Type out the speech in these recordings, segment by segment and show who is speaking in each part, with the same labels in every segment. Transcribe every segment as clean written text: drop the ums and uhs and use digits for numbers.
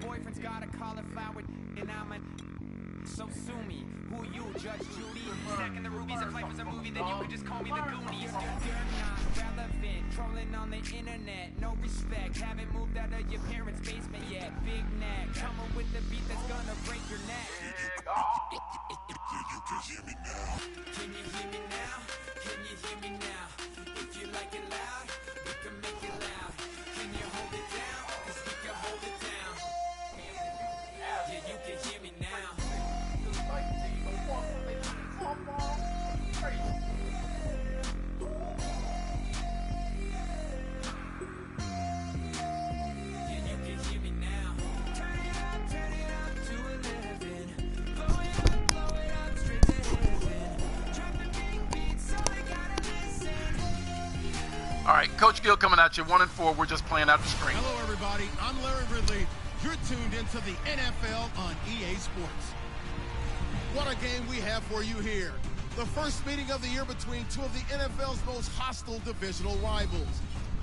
Speaker 1: boyfriend's got a cauliflower and I'm a... So sue me. Who you, Judge Judy? Stacking the rubies if life was a movie, then you could just call me the Goonies. You're not relevant, trolling on the internet. No respect, haven't moved out of your parents' basement yet. Big neck, coming with the beat that's gonna break your neck. You can hear me now. Can you hear me now? Can you hear me now? If you like it loud, we can make it loud. Can you hold it down? 'Cause we can hold it down. Yeah, you can hear me now.
Speaker 2: All right, Coach Gill coming at you, 1-4. We're just playing out the screen.
Speaker 3: Hello, everybody. I'm Larry Ridley. You're tuned into the NFL on EA Sports. What a game we have for you here. The first meeting of the year between two of the NFL's most hostile divisional rivals.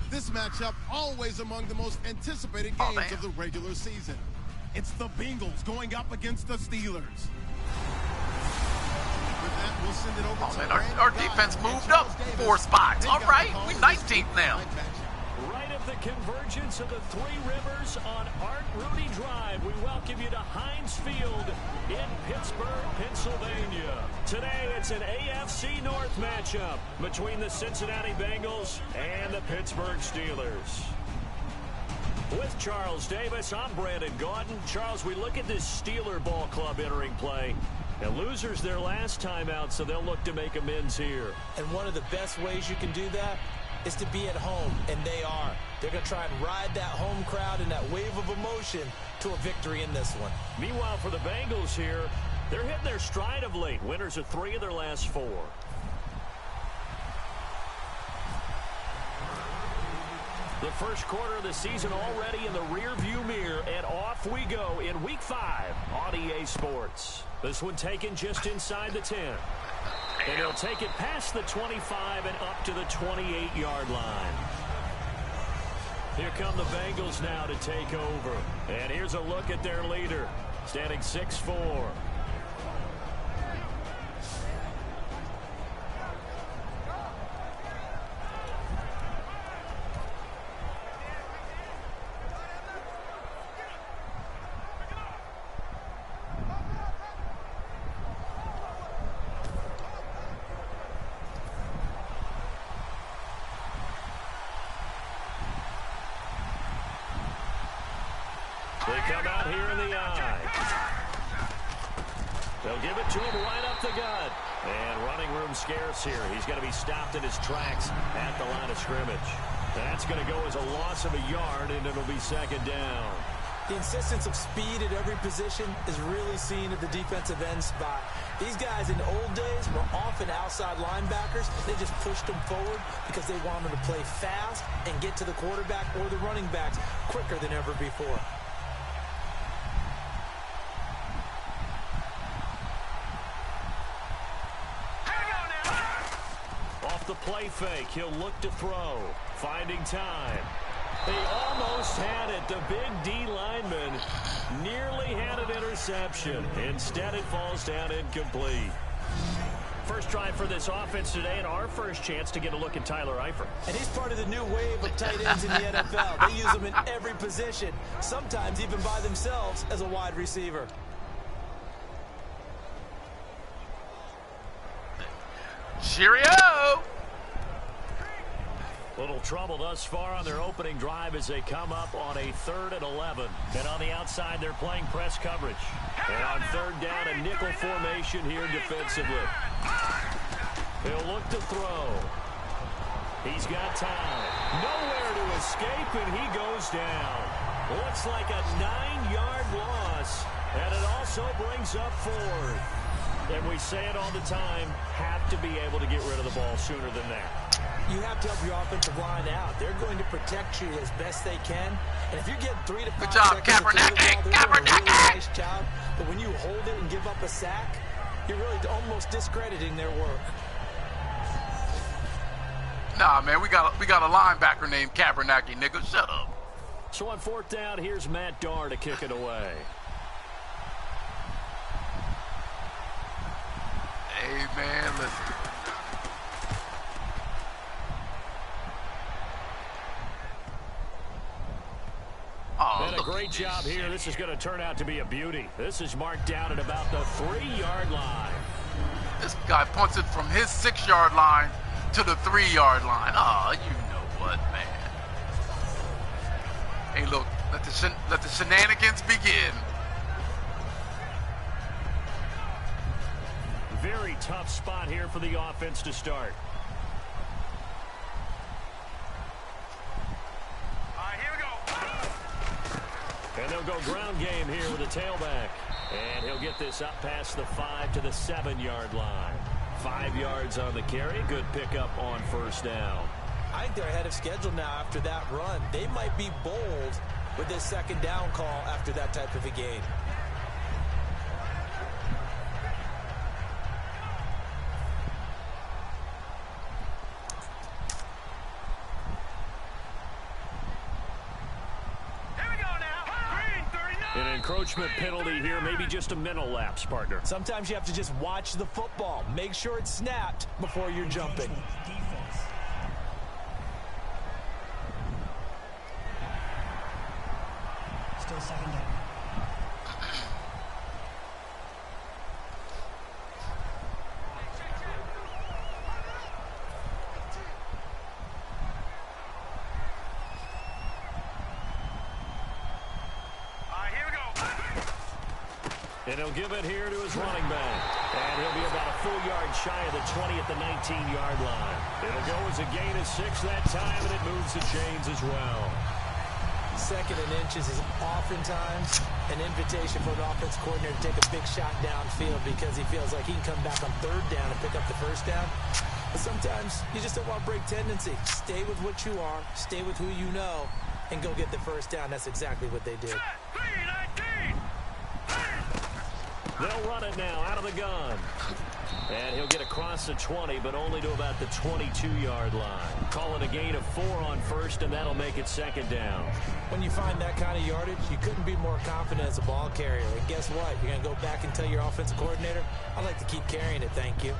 Speaker 3: This matchup always among the most anticipated games of the regular season. It's the Bengals going up against the Steelers. We'll send it over to
Speaker 2: our defense moved up 4 spots. All right, we're 19th now.
Speaker 4: Right at the convergence of the Three Rivers on Art Rooney Drive, we welcome you to Heinz Field in Pittsburgh, Pennsylvania. Today, it's an AFC North matchup between the Cincinnati Bengals and the Pittsburgh Steelers. With Charles Davis, I'm Brandon Gaudin. Charles, we look at this Steeler ball club entering play. And losers their last time out, so they'll look to make amends here.
Speaker 5: And one of the best ways you can do that is to be at home, and they are. They're going to try and ride that home crowd and that wave of emotion to a victory in this one.
Speaker 4: Meanwhile, for the Bengals here, they're hitting their stride of late. Winners of 3 of their last 4. The first quarter of the season already in the rearview mirror, and off we go in Week 5 on EA Sports. This one taken just inside the 10. And he'll take it past the 25 and up to the 28-yard line. Here come the Bengals now to take over. And here's a look at their leader, standing 6'4". They come out here in the eye. They'll give it to him right up the gut. And running room scarce here. He's going to be stopped in his tracks at the line of scrimmage. That's going to go as a loss of a yard, and it'll be second down.
Speaker 5: The insistence of speed at every position is really seen at the defensive end spot. These guys in the old days were often outside linebackers. They just pushed them forward because they wanted to play fast and get to the quarterback or the running backs quicker than ever before.
Speaker 4: Off the play fake, he'll look to throw. Finding time. They almost had it. The big D lineman nearly had an interception. Instead, it falls down incomplete. First try for this offense today, and our first chance to get a look at Tyler Eifert.
Speaker 5: And he's part of the new wave of tight ends in the NFL. They use them in every position, sometimes even by themselves as a wide receiver.
Speaker 2: Cheerio!
Speaker 4: Little trouble thus far on their opening drive as they come up on a 3rd and 11. And on the outside, they're playing press coverage. And on 3rd down, a nickel formation here defensively. He'll look to throw. He's got time. Nowhere to escape, and he goes down. Looks like a 9-yard loss. And it also brings up 4th. And we say it all the time, have to be able to get rid of the ball sooner than that.
Speaker 5: You have to help your offensive line out. They're going to protect you as best they can. And if you get 3 to 5
Speaker 2: Good job,
Speaker 5: seconds
Speaker 2: Kaepernick.
Speaker 5: they're doing a really nice job. But when you hold it and give up a sack, you're really almost discrediting their work.
Speaker 2: Nah, man, we got a linebacker named Kaepernick, nigga. Shut up.
Speaker 4: So on 4th down, here's Matt Darr to kick it away.
Speaker 2: Hey, man, listen. Oh,
Speaker 4: and a great job here. This is going to turn out to be a beauty. This is marked down at about the 3-yard line.
Speaker 2: This guy punts it from his 6-yard line to the 3-yard line. Oh, you know what, man. Hey, look, let the shenanigans begin.
Speaker 4: Very tough spot here for the offense to start.
Speaker 1: All right, here we go.
Speaker 4: And they'll go ground game here with a tailback. And he'll get this up past the 5 to the 7-yard line. 5 yards on the carry. Good pickup on 1st down.
Speaker 5: I think they're ahead of schedule now after that run. They might be bold with this 2nd down call after that type of a gain.
Speaker 4: An encroachment penalty here, maybe just a mental lapse, partner.
Speaker 5: Sometimes you have to just watch the football. Make sure it's snapped before you're jumping.
Speaker 6: Still 2nd down.
Speaker 4: And he'll give it here to his running back. And he'll be about a full yard shy of the 20 at the 19-yard line. It'll go as a gain of 6 that time, and it moves the chains as well.
Speaker 5: 2nd and inches is oftentimes an invitation for an offense coordinator to take a big shot downfield because he feels like he can come back on 3rd down and pick up the 1st down. But sometimes you just don't want break tendency. Stay with what you are, stay with who you know, and go get the 1st down. That's exactly what they did.
Speaker 4: They'll run it now out of the gun. And he'll get across the 20, but only to about the 22-yard line. Call it a gain of 4 on 1st, and that'll make it 2nd down.
Speaker 5: When you find that kind of yardage, you couldn't be more confident as a ball carrier. And guess what? You're going to go back and tell your offensive coordinator, I'd like to keep carrying it, thank you.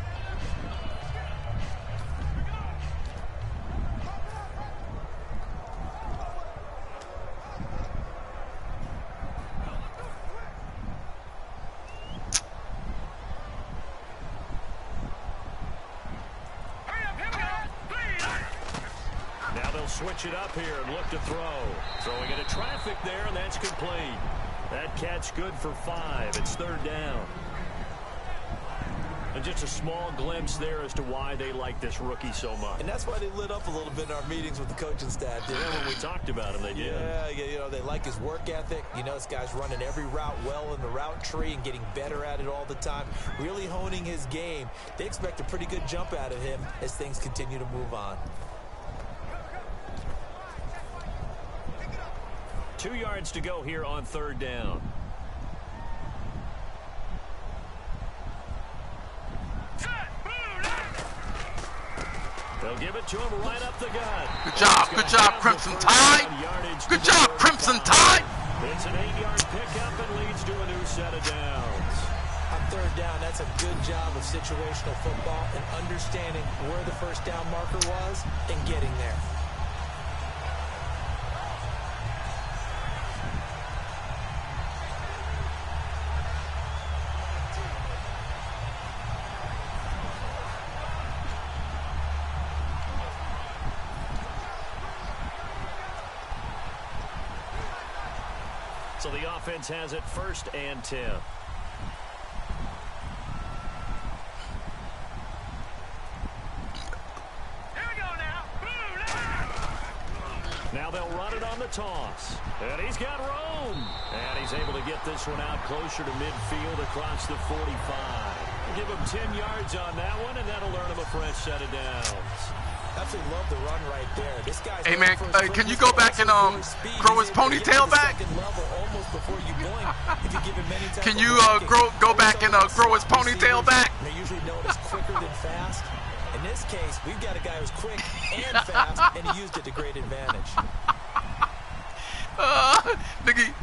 Speaker 4: Switch it up here and look to throw. Throwing into traffic there, and that's complete. That catch good for 5. It's 3rd down. And just a small glimpse there as to why they like this rookie so much.
Speaker 5: And that's why they lit up a little bit in our meetings with the coaching staff.
Speaker 4: Yeah, when we talked about him, they did.
Speaker 5: Yeah, you know, they like his work ethic. You know, this guy's running every route well in the route tree and getting better at it all the time. Really honing his game. They expect a pretty good jump out of him as things continue to move on.
Speaker 4: 2 yards to go here on 3rd down. They'll give it to him right up the gut.
Speaker 2: Good job, Crimson Tide. Good job, Crimson Tide.
Speaker 4: It's an 8-yard pickup and leads to a new set of downs.
Speaker 5: On 3rd down, that's a good job of situational football and understanding where the 1st down marker was and getting there.
Speaker 4: So the offense has it 1st and 10. Now they'll run it on the toss. And he's got room. And he's able to get this one out closer to midfield across the 45. Give him 10 yards on that one, and that'll earn him a fresh set of downs.
Speaker 5: Absolutely love the run right there. This guy's
Speaker 2: hey, man, can you go back and grow his ponytail back? Can you go back and grow his ponytail back?
Speaker 5: They usually know it's quicker than fast. In this case, we've got a guy who's quick and fast, and he used it to great advantage.
Speaker 2: Nigga.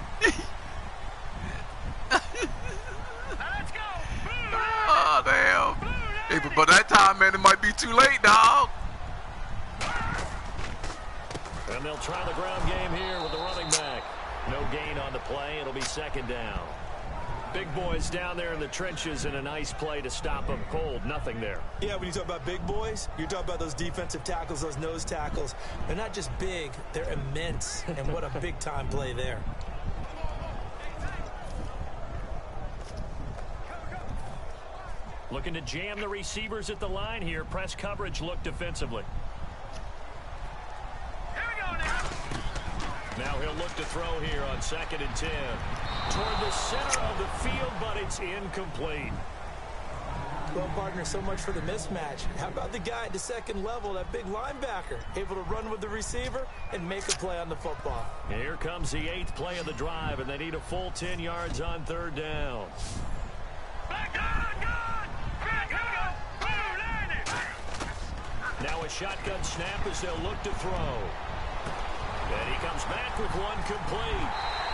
Speaker 2: Oh, damn. Hey, but that time, man, it might be too late, dog.
Speaker 4: And they'll try the ground game here with the running back. No gain on the play. It'll be second down. Big boys down there in the trenches, and a nice play to stop them cold. Nothing there.
Speaker 5: Yeah, when you talk about big boys, you're talking about those defensive tackles, those nose tackles. They're not just big, they're immense. And what a big-time play there.
Speaker 4: Looking to jam the receivers at the line here. Press coverage look defensively. Now he'll look to throw here on 2nd and 10. Toward the center of the field, but it's incomplete.
Speaker 5: Well, partner, so much for the mismatch. How about the guy at the second level, that big linebacker, able to run with the receiver and make a play on the football?
Speaker 4: Here comes the 8th play of the drive, and they need a full 10 yards on 3rd down. Now a shotgun snap as they'll look to throw. And he comes back with one complete.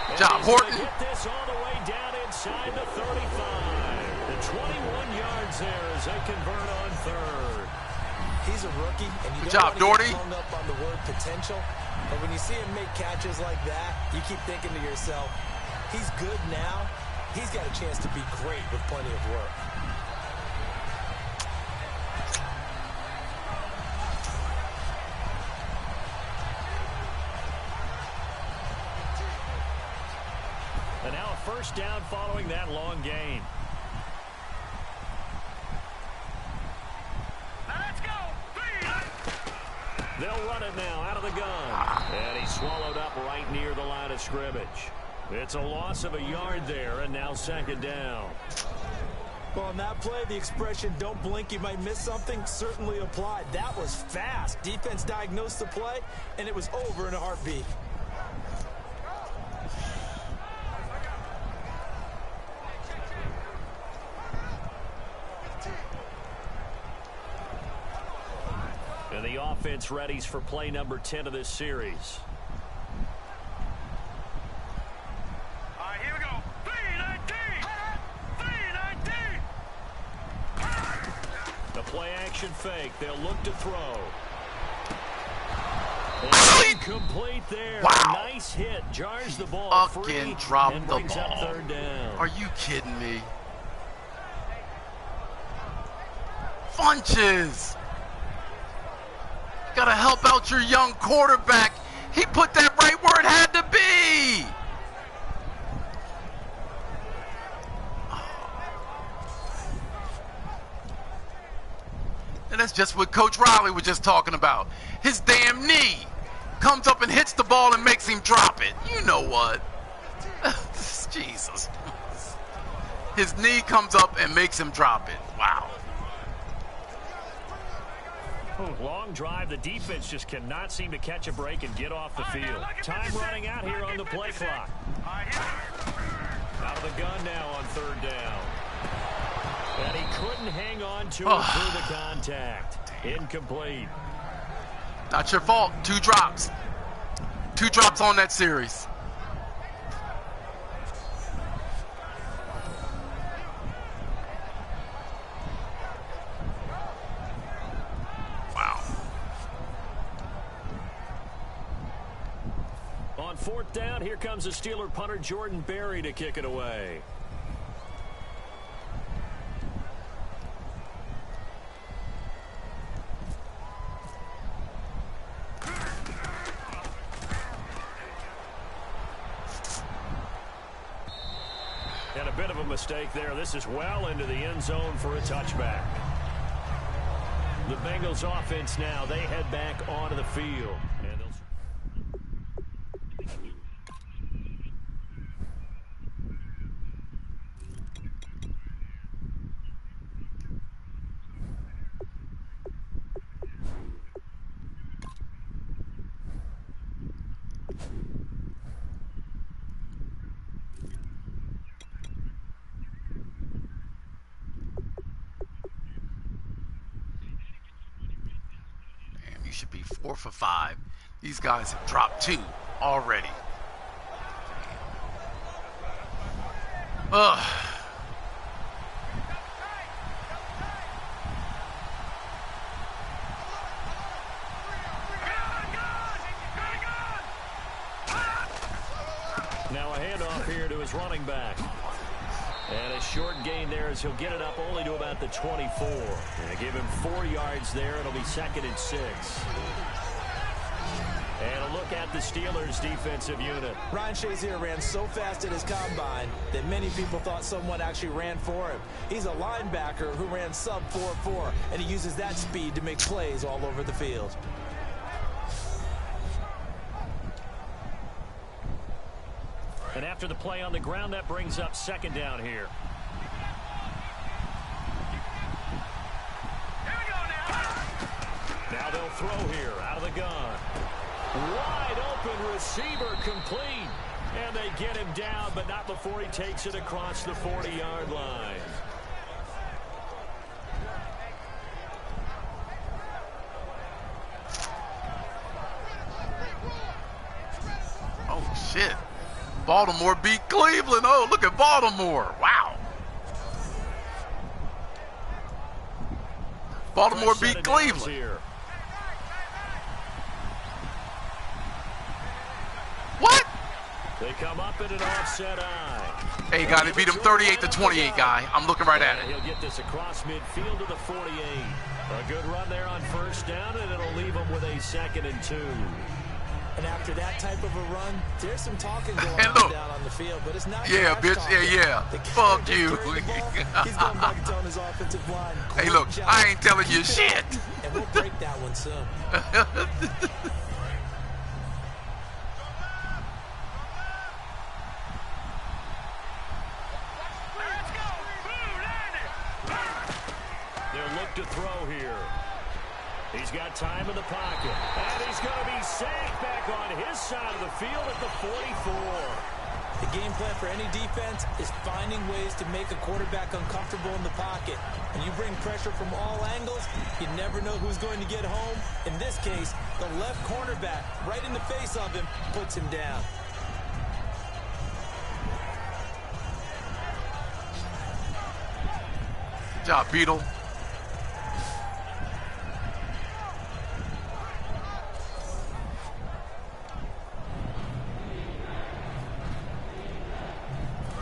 Speaker 2: Good job, Horton.
Speaker 4: Get this all the way down inside the 35. The 21 yards there as they convert on 3rd.
Speaker 5: He's a rookie, and you
Speaker 2: Good
Speaker 5: don't
Speaker 2: job,
Speaker 5: want to
Speaker 2: Doherty.
Speaker 5: get hung up on the word potential. But when you see him make catches like that, you keep thinking to yourself, he's good now. He's got a chance to be great with plenty of work.
Speaker 4: And now a first down following that long gain. Let's go. They'll run it now out of the gun. And he's swallowed up right near the line of scrimmage. It's a loss of a yard there, and now 2nd down.
Speaker 5: Well, on that play, the expression, don't blink, you might miss something, certainly applied. That was fast. Defense diagnosed the play, and it was over in a heartbeat.
Speaker 4: And the offense readies for play number 10 of this series.
Speaker 6: All right, here we go. 3-19.
Speaker 4: The play action fake. They'll look to throw. Incomplete there.
Speaker 2: Wow.
Speaker 4: Nice hit. Jars the ball free
Speaker 2: Fucking dropped
Speaker 4: and
Speaker 2: the
Speaker 4: brings up
Speaker 2: ball.
Speaker 4: 3rd down.
Speaker 2: Are you kidding me? Funches! Gotta help out your young quarterback. He put that right where it had to be. And that's just what Coach Riley was just talking about. His damn knee comes up and hits the ball and makes him drop it. You know what? Jesus. His knee comes up and makes him drop it. Wow.
Speaker 4: Long drive. The defense just cannot seem to catch a break and get off the field. Time running out here on the play clock. Out of the gun now on 3rd down. And he couldn't hang on to it through the contact. Incomplete.
Speaker 2: Not your fault. 2 drops. 2 drops on that series. Wow.
Speaker 4: On 4th down, here comes the Steeler punter Jordan Berry to kick it away. And a bit of a mistake there. This is well into the end zone for a touchback. The Bengals offense now, they head back onto the field. And they'll...
Speaker 2: You should be 4 for 5. These guys have dropped 2 already. Ugh.
Speaker 4: Now a handoff here to his running back. And a short gain there as he'll get it up only to about the 24. And they give him 4 yards there. It'll be 2nd and 6. And a look at the Steelers' defensive unit.
Speaker 5: Ryan Shazier ran so fast at his combine that many people thought someone actually ran for him. He's a linebacker who ran sub 4.4, and he uses that speed to make plays all over the field.
Speaker 4: And after the play on the ground, that brings up 2nd down here. Now they'll throw here out of the gun. Wide open receiver complete. And they get him down, but not before he takes it across the 40-yard line.
Speaker 2: Oh, shit. Baltimore beat Cleveland. Oh, look at Baltimore. Wow. Baltimore beat Cleveland.
Speaker 4: Here.
Speaker 2: What?
Speaker 4: They come up in an offset eye.
Speaker 2: Hey, guy, they beat him 38-28, guy. I'm looking right at it.
Speaker 4: He'll get this across midfield to the 48. A good run there on 1st down, and it'll leave him with a 2nd and 2.
Speaker 5: And after that type of a run, there's some talking going
Speaker 2: And
Speaker 5: on
Speaker 2: look,
Speaker 5: down on the field, but it's not.
Speaker 2: yeah, bitch,
Speaker 5: talking.
Speaker 2: yeah.
Speaker 5: The guy
Speaker 2: Fuck
Speaker 5: just
Speaker 2: you.
Speaker 5: turned the ball, he's going back and telling his offensive line.
Speaker 2: Hey, look,
Speaker 5: "Great
Speaker 2: I
Speaker 5: job.
Speaker 2: ain't telling you
Speaker 5: Keep it
Speaker 2: shit."
Speaker 5: up." And we'll break that one soon.
Speaker 4: They'll look to throw here. He's got time in the pocket. And he's going to be sacked back on his side of the field at the 44.
Speaker 5: The game plan for any defense is finding ways to make a quarterback uncomfortable in the pocket. When you bring pressure from all angles, you never know who's going to get home. In this case, the left cornerback, right in the face of him, puts him down.
Speaker 2: Good job, Beetle.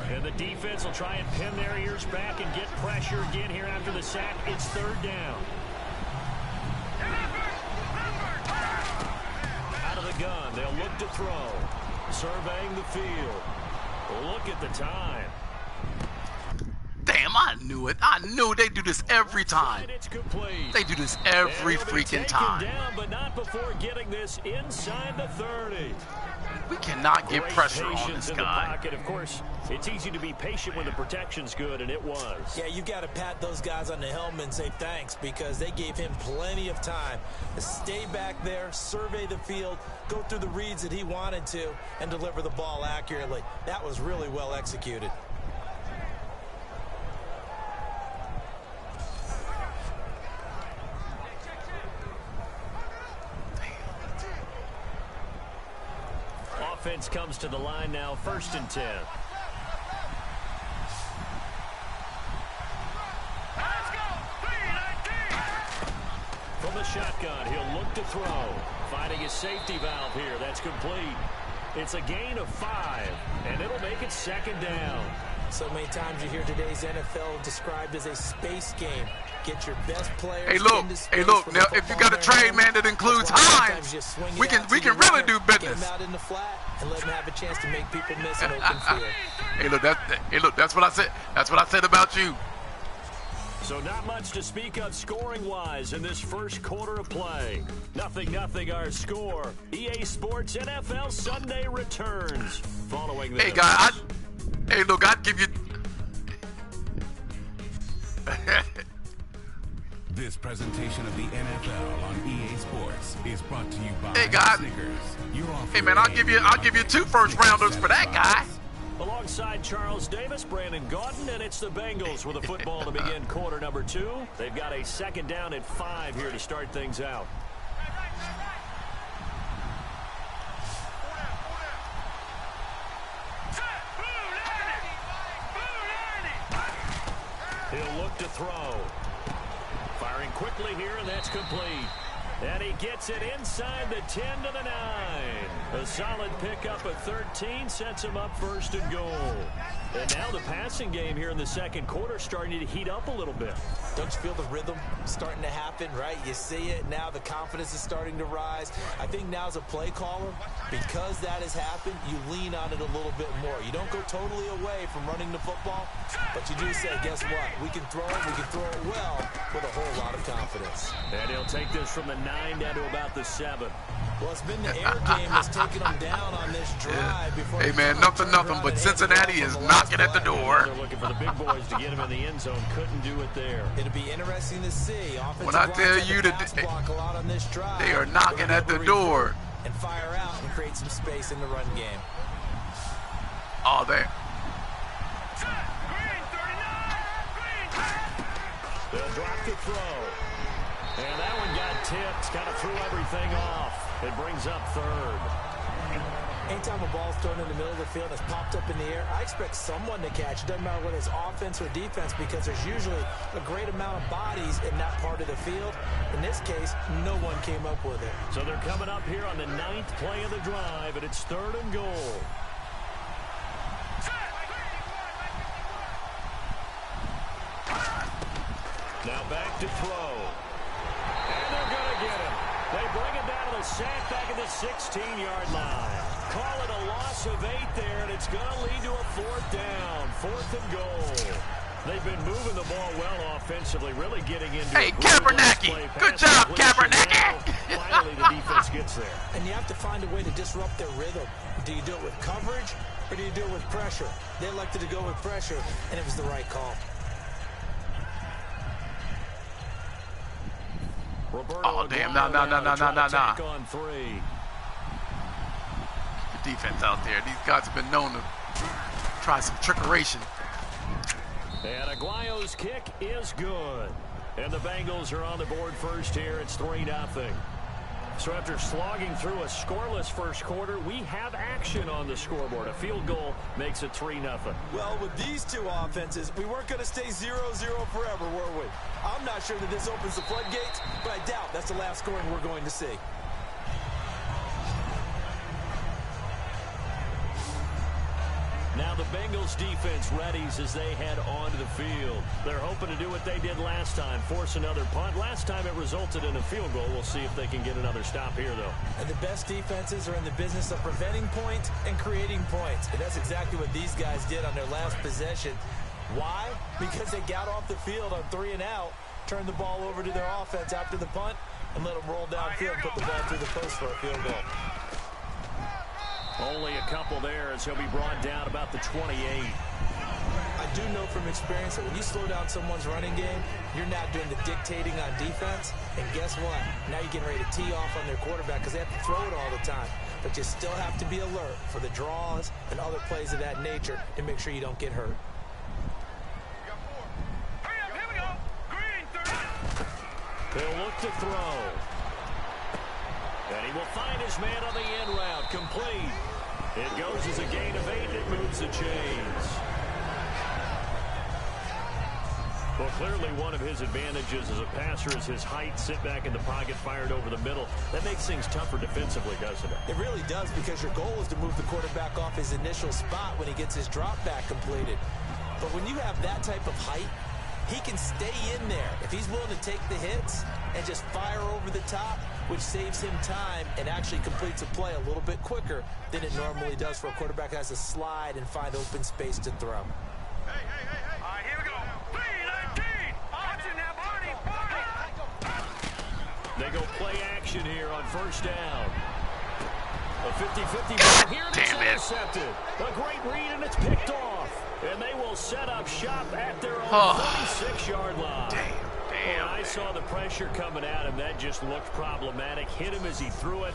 Speaker 4: And the defense will try and pin their ears back and get pressure again here after the sack. It's 3rd down. Out of the gun, they'll look to throw. Surveying the field. Look at the time.
Speaker 2: Damn, I knew it. I knew they do this every time.
Speaker 4: And it's complete.
Speaker 2: They do this every
Speaker 4: And he'll be
Speaker 2: freaking
Speaker 4: taken
Speaker 2: time.
Speaker 4: down, but not before getting this inside the 30.
Speaker 2: We cannot get
Speaker 4: Great
Speaker 2: pressure on
Speaker 4: patience
Speaker 2: this
Speaker 4: in the
Speaker 2: guy.
Speaker 4: pocket. Of course, it's easy to be patient when the protection's good, and it was.
Speaker 5: Yeah, you've got to pat those guys on the helmet and say thanks because they gave him plenty of time to stay back there, survey the field, go through the reads that he wanted to, and deliver the ball accurately. That was really well executed.
Speaker 4: Offense comes to the line now, 1st and 10. From the shotgun, he'll look to throw. Finding his safety valve here. That's complete. It's a gain of 5, and it'll make it 2nd down.
Speaker 5: So many times you hear today's NFL described as a space game. Get your best players.
Speaker 2: Hey, look.
Speaker 5: into space
Speaker 2: Hey, look.
Speaker 5: with
Speaker 2: Now,
Speaker 5: the
Speaker 2: if you
Speaker 5: football
Speaker 2: got a
Speaker 5: in their
Speaker 2: trade
Speaker 5: hand.
Speaker 2: man that includes
Speaker 5: That's why
Speaker 2: Hines,
Speaker 5: sometimes you swing it
Speaker 2: we
Speaker 5: out
Speaker 2: can
Speaker 5: to your
Speaker 2: really
Speaker 5: runner,
Speaker 2: do
Speaker 5: Get
Speaker 2: business.
Speaker 5: him out in the flat and let him have a chance to make people miss an open field.
Speaker 2: Hey, look. That's what I said. That's what I said about you.
Speaker 4: So not much to speak of scoring-wise in this first quarter of play. 0-0 our score. EA Sports NFL Sunday returns following this.
Speaker 2: Hey, guy. Hey, look. I'd give you.
Speaker 7: This presentation of the NFL on EA Sports is brought to you by
Speaker 2: Hey, guy.
Speaker 7: Snickers.
Speaker 2: Hey, man. I'll give you 2 first-rounders for that guy.
Speaker 4: Alongside Charles Davis, Brandon Gaudin, and it's the Bengals with a football to begin quarter number 2. They've got a 2nd down at 5 here to start things out. to throw. Firing quickly here, and that's complete. And he gets it inside the 10 to the 9. A solid pickup at 13 sets him up first and goal. And now the passing game here in the second quarter starting to heat up a little bit.
Speaker 5: Don't you feel the rhythm starting to happen, right? You see it now. The confidence is starting to rise. I think now as a play caller, because that has happened, you lean on it a little bit more. You don't go totally away from running the football, but you do say, guess what? We can throw it. We can throw it well with a whole lot of confidence.
Speaker 4: And he'll take this from the 9 down to about the 7.
Speaker 5: Well, it's been the air game that's taken them down on this drive. Before
Speaker 2: hey, man, nothing, but Cincinnati is knocking at the door.
Speaker 4: They're looking for the big boys to get him in the end zone. Couldn't do it there.
Speaker 5: It'll be interesting to see.
Speaker 2: When I tell you that they are knocking at the door.
Speaker 5: And fire out and create some space in the run game.
Speaker 2: Oh, there.
Speaker 4: They'll drop the throw. And that one got tipped. Kind of threw everything off. It brings up third.
Speaker 5: Anytime a ball's thrown in the middle of the field and it's popped up in the air, I expect someone to catch. It doesn't matter whether it's offense or defense because there's usually a great amount of bodies in that part of the field. In this case, no one came up with it.
Speaker 4: So they're coming up here on the 9th play of the drive, and it's 3rd and goal. Now back to throw. And they're going to get him. They bring it down to the sack back at the 16-yard line. Call it a loss of 8 there, and it's going to lead to a 4th down. 4th and goal. They've been moving the ball well offensively, really getting into
Speaker 2: Hey, Kaepernick! Good job, Kaepernick!
Speaker 4: Finally, the defense gets there.
Speaker 5: And you have to find a way to disrupt their rhythm. Do you do it with coverage, or do you do it with pressure? They elected to go with pressure, and it was the right call.
Speaker 2: Oh, damn, no.
Speaker 4: On 3.
Speaker 2: The defense out there. These guys have been known to try some trickeration.
Speaker 4: And Aguayo's kick is good. And the Bengals are on the board first here. It's 3-0. So after slogging through a scoreless first quarter, we have action on the scoreboard. A field goal makes it 3-0.
Speaker 5: Well, with these two offenses, we weren't going to stay 0-0 forever, were we? I'm not sure that this opens the floodgates, but I doubt that's the last scoring we're going to see.
Speaker 4: Now the Bengals defense readies as they head onto the field. They're hoping to do what they did last time, force another punt. Last time it resulted in a field goal. We'll see if they can get another stop here, though.
Speaker 5: And the best defenses are in the business of preventing points and creating points. And that's exactly what these guys did on their last possession. Why? Because they got off the field on 3 and out, turned the ball over to their offense after the punt, and let them roll downfield and put the ball through the post for a field goal.
Speaker 4: Only a couple there as he'll be brought down about the 28.
Speaker 5: I do know from experience that when you slow down someone's running game, you're not doing the dictating on defense. And guess what? Now you're getting ready to tee off on their quarterback because they have to throw it all the time. But you still have to be alert for the draws and other plays of that nature to make sure you don't get hurt.
Speaker 4: He'll look to throw. And he will find his man on the end route. Complete. It goes as a gain of 8. It moves the chains. Well, clearly one of his advantages as a passer is his height. Sit back in the pocket, fired over the middle. That makes things tougher defensively, doesn't it?
Speaker 5: It really does, because your goal is to move the quarterback off his initial spot when he gets his drop back completed. But when you have that type of height, he can stay in there if he's willing to take the hits and just fire over the top, which saves him time and actually completes a play a little bit quicker than it normally does for a quarterback that has to slide and find open space to throw.
Speaker 6: Hey. All right, here we go. 3-19. Watching that Barney.
Speaker 4: They go play action here on first down. A 50-50 ball here, and it's intercepted. A great read, and it's picked off. And they will set up shop at their own 36-yard line.
Speaker 2: Damn.
Speaker 4: I saw the pressure coming at him. That just looked problematic. Hit him as he threw it,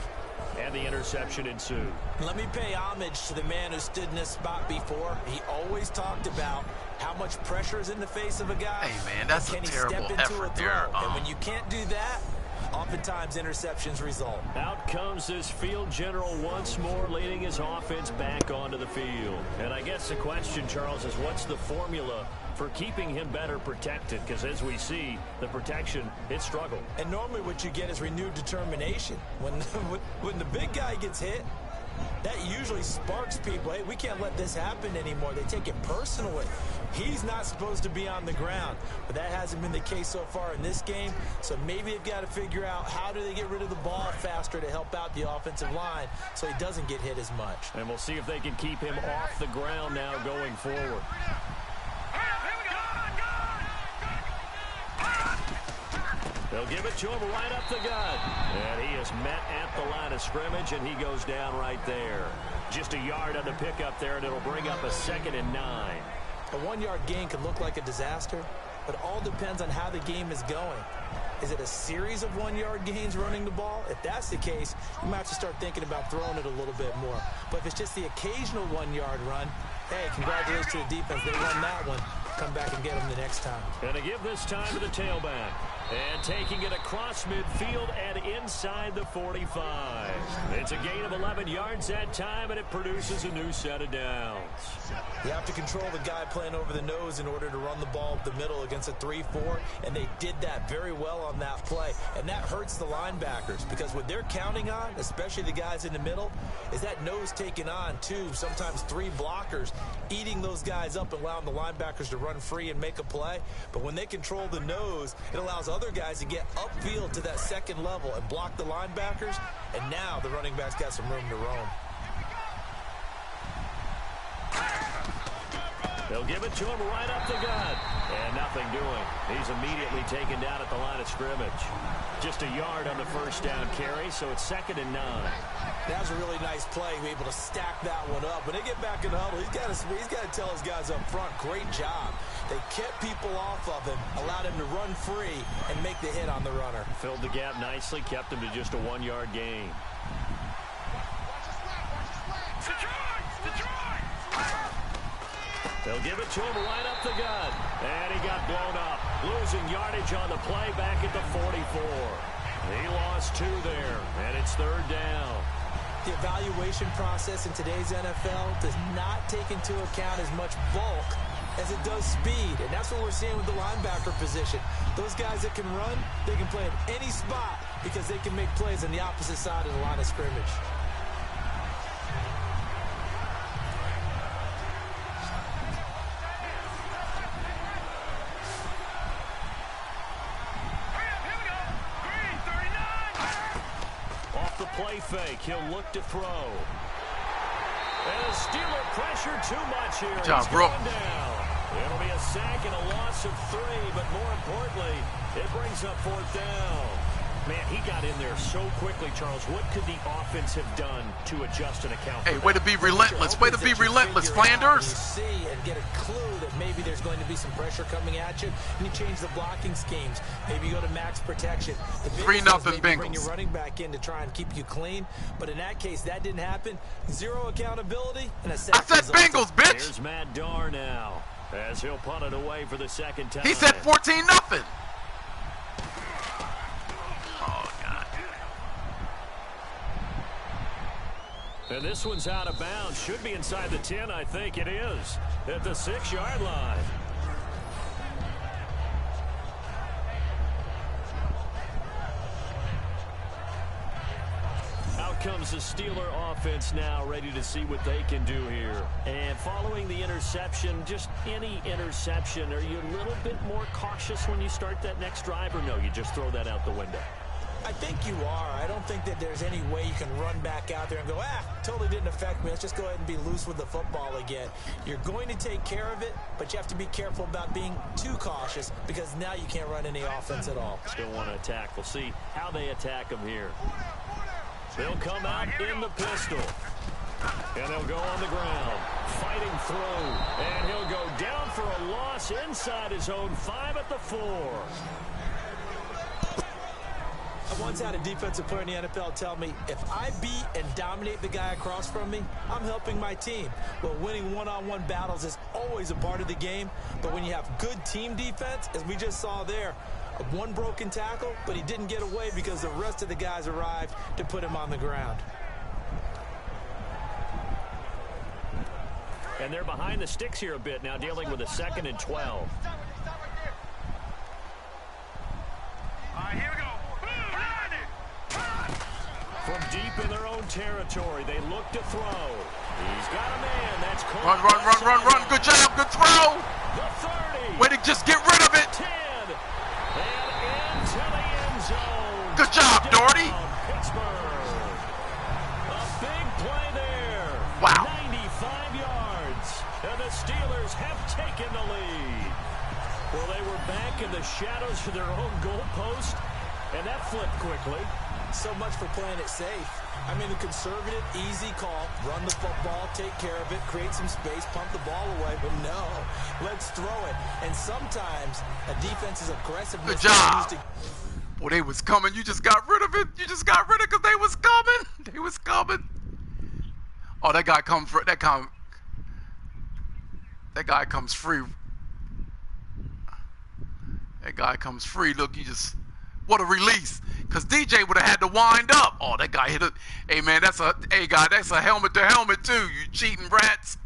Speaker 4: and the interception ensued.
Speaker 5: Let me pay homage to the man who stood in this spot before. He always talked about how much pressure is in the face of a guy.
Speaker 2: Hey, man, that's a terrible effort there.
Speaker 5: And when you can't do that, oftentimes interceptions result.
Speaker 4: Out comes this field general once more, leading his offense back onto the field. And I guess the question, Charles, is what's the formula for keeping him better protected? Because as we see, the protection, it struggled.
Speaker 5: And normally what you get is renewed determination. When the big guy gets hit, that usually sparks people. Hey, we can't let this happen anymore. They take it personally. He's not supposed to be on the ground, but that hasn't been the case so far in this game. So maybe they've got to figure out how do they get rid of the ball faster to help out the offensive line so he doesn't get hit as much.
Speaker 4: And we'll see if they can keep him off the ground now going forward. They'll give it to him right up the gut. And he is met at the line of scrimmage, and he goes down right there. Just a yard on the pickup there, and it'll bring up a 2nd and 9.
Speaker 5: A 1-yard gain could look like a disaster, but it all depends on how the game is going. Is it a series of 1-yard gains running the ball? If that's the case, you might have to start thinking about throwing it a little bit more. But if it's just the occasional 1-yard run, hey, congratulations to the defense. They won that one. Come back and get them the next time.
Speaker 4: And to give this time to the tailback. And taking it across midfield and inside the 45. It's a gain of 11 yards that time, and it produces a new set of downs.
Speaker 5: You have to control the guy playing over the nose in order to run the ball up the middle against a 3-4, and they did that very well on that play. And that hurts the linebackers because what they're counting on, especially the guys in the middle, is that nose taking on 2, sometimes 3 blockers, eating those guys up and allowing the linebackers to run free and make a play. But when they control the nose, it allows other guys to get upfield to that second level and block the linebackers, and now the running back's got some room to roam.
Speaker 4: They'll give it to him right up the gut. And nothing doing. He's immediately taken down at the line of scrimmage. Just a yard on the first down carry, so it's 2nd and 9.
Speaker 5: That was a really nice play, able to stack that one up. When they get back in the huddle, he's got to tell his guys up front, great job. They kept people off of him, allowed him to run free, and make the hit on the runner.
Speaker 4: Filled the gap nicely, kept him to just a 1-yard gain. They'll give it to him right up the gut. And he got blown up. Losing yardage on the play back at the 44. He lost 2 there, and it's 3rd down.
Speaker 5: The evaluation process in today's NFL does not take into account as much bulk as it does speed, and that's what we're seeing with the linebacker position. Those guys that can run, they can play at any spot because they can make plays on the opposite side of the line of scrimmage.
Speaker 4: Play fake. He'll look to throw. And the Steeler pressure too much here.
Speaker 2: Good job, bro.
Speaker 4: It'll be a sack and a loss of 3, but more importantly, it brings up 4th down. Man, he got in there so quickly, Charles. What could the offense have done to adjust and account for
Speaker 2: Hey,
Speaker 4: that?
Speaker 2: way to be relentless. Way to be relentless, Flanders.
Speaker 5: You see and get a clue that maybe there's going to be some pressure coming at you, and you change the blocking schemes. Maybe you go to max protection.
Speaker 2: 3-0
Speaker 5: Bengals. Bring your
Speaker 2: Bengals.
Speaker 5: running back in to try and keep you clean. But in that case, that didn't happen. 0 accountability and a sack.
Speaker 2: I said Bengals, bitch.
Speaker 4: Here's Matt Darr now as he'll punt it away for the 2nd time.
Speaker 2: He said 14-0.
Speaker 4: And this one's out of bounds. Should be inside the 10, I think it is. At the 6-yard line. Out comes the Steeler offense now, ready to see what they can do here. And following the interception, just any interception, are you a little bit more cautious when you start that next drive, or no, you just throw that out the window?
Speaker 5: I think you are. I don't think that there's any way you can run back out there and go, totally didn't affect me. Let's just go ahead and be loose with the football again. You're going to take care of it, but you have to be careful about being too cautious because now you can't run any offense at all.
Speaker 4: Still want to attack. We'll see how they attack him here. They'll come out in the pistol. And they'll go on the ground. Fighting through. And he'll go down for a loss inside his own 5 at the 4.
Speaker 5: I once had a defensive player in the NFL tell me, if I beat and dominate the guy across from me, I'm helping my team. Well, winning one-on-one battles is always a part of the game, but when you have good team defense, as we just saw there, One broken tackle, but he didn't get away because the rest of the guys arrived to put him on the ground.
Speaker 4: And they're behind the sticks here a bit now, dealing with a 2nd and 12.
Speaker 6: Here we go.
Speaker 4: From deep in their own territory, they look to throw. He's got a man. That's Cole.
Speaker 2: Run. Good job. Good throw.
Speaker 4: The 30.
Speaker 2: Way to just get rid of it.
Speaker 4: 10. And into the end zone.
Speaker 2: Good job, Doherty.
Speaker 4: Pittsburgh. A big play there.
Speaker 2: Wow.
Speaker 4: 95 yards. And the Steelers have taken the lead. Well, they were back in the shadows of their own goalpost, and that flipped quickly.
Speaker 5: So much for playing it safe. I mean, the conservative, easy call, run the football, take care of it, create some space, pump the ball away. But no, let's throw it. And sometimes a defense's aggressiveness.
Speaker 2: Good job. Well, they was coming. You just got rid of it. You just got rid of it because they was coming. They was coming. Oh, that guy comes for that guy comes free. That guy comes free. Look, what a release. Because DJ would have had to wind up. Oh, that guy hit it. Hey, man, that's a helmet to helmet, too. You cheating rats.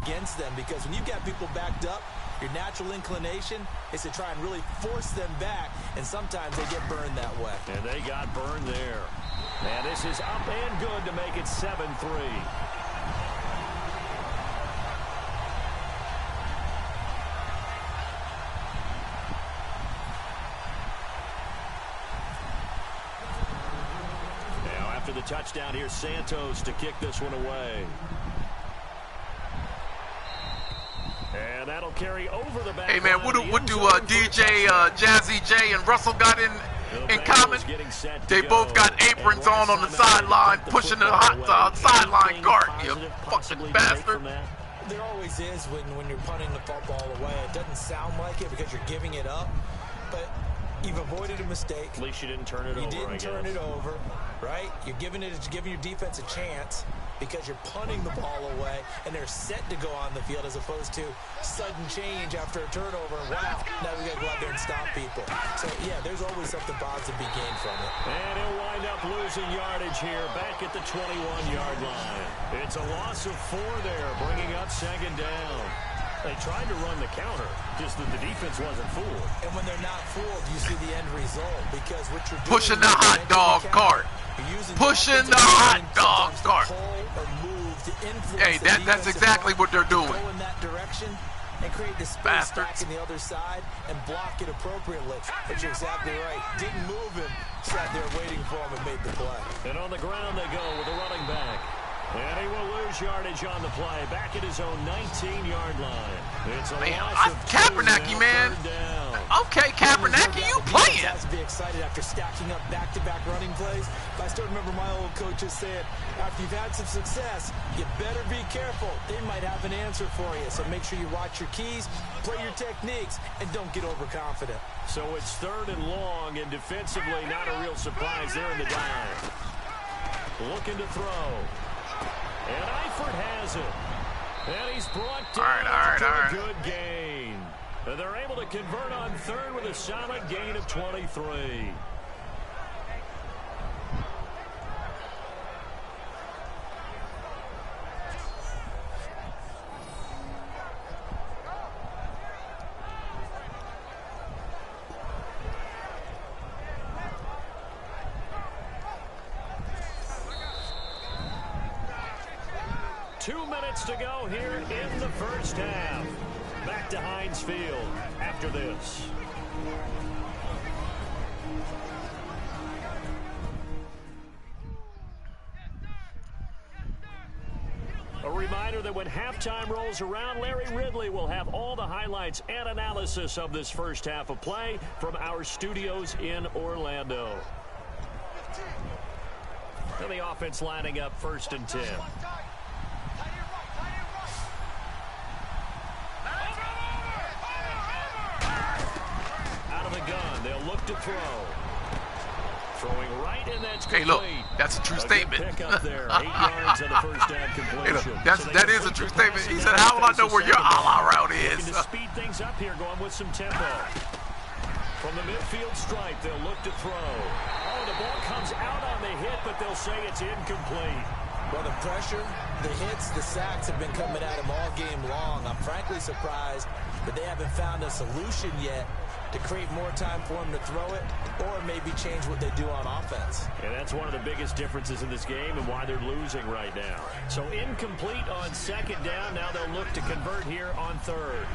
Speaker 5: Against them, because when you've got people backed up, your natural inclination is to try and really force them back, and sometimes they get burned that way.
Speaker 4: And they got burned there. And this is up and good to make it 7-3. Now after the touchdown, here's Santos to kick this one away. And that'll carry over the back.
Speaker 2: Hey, man, what do DJ, Jazzy J, and Russell got in common? They both got aprons on the sideline, pushing the hot sideline guard, you fucking bastard.
Speaker 5: There always is when you're punting the football away. It doesn't sound like it because you're giving it up, but you've avoided a mistake.
Speaker 4: At least you didn't turn it over.
Speaker 5: You didn't turn it over, right? You're giving your defense a chance because you're punting the ball away, and they're set to go on the field as opposed to sudden change after a turnover. Wow, now we got to go out there and stop people. So, yeah, there's always something positive to be gained from it.
Speaker 4: And he'll wind up losing yardage here back at the 21-yard line. It's a loss of 4 there, bringing up 2nd down. They tried to run the counter, just that the defense wasn't fooled.
Speaker 5: And when they're not fooled, you see the end result, because what you're doing...
Speaker 2: Pushing the hot dog cart. Pushing the hot dog cart. Hey, that's exactly what they're doing.
Speaker 5: Go in that direction and create the space back in the other side and block it appropriately. But you're exactly right. Didn't move him. Sat there waiting for him and made the play.
Speaker 4: And on the ground they go with a running back. And he will lose yardage on the play. Back at his own 19-yard line. It's a loss of 2.
Speaker 2: Kaepernick, man. Okay, Kaepernick, you playing?
Speaker 5: Has to be excited after stacking up back-to-back running plays. I still remember my old coaches saying, after you've had some success, you better be careful. They might have an answer for you. So make sure you watch your keys, play your techniques, and don't get overconfident.
Speaker 4: So it's 3rd and long, and defensively not a real surprise there in the dive. Looking to throw. And Eifert has it. And he's brought down to a good gain. And they're able to convert on 3rd with a solid gain of 23. To go here in the first half. Back to Heinz Field after this. A reminder that when halftime rolls around, Larry Ridley will have all the highlights and analysis of this first half of play from our studios in Orlando. And the offense lining up 1st and 10. Gun. They'll look to throw. Throwing right, and that's
Speaker 2: Hey,
Speaker 4: complete.
Speaker 2: look, that's a true statement.
Speaker 4: Pick up there, 8 yards on the first down completion.
Speaker 2: Hey, look, that is a true statement. He said, "How will I know where your a-la route is?"
Speaker 4: Looking to speed things up here, going with some tempo. From the midfield stripe, they'll look to throw. Oh, the ball comes out on the hit, but they'll say it's incomplete.
Speaker 5: Well, the pressure, the hits, the sacks have been coming at him all game long. I'm frankly surprised that they haven't found a solution yet to create more time for him to throw it or maybe change what they do on offense.
Speaker 4: And that's one of the biggest differences in this game and why they're losing right now. So incomplete on second down. Now they'll look to convert here on third.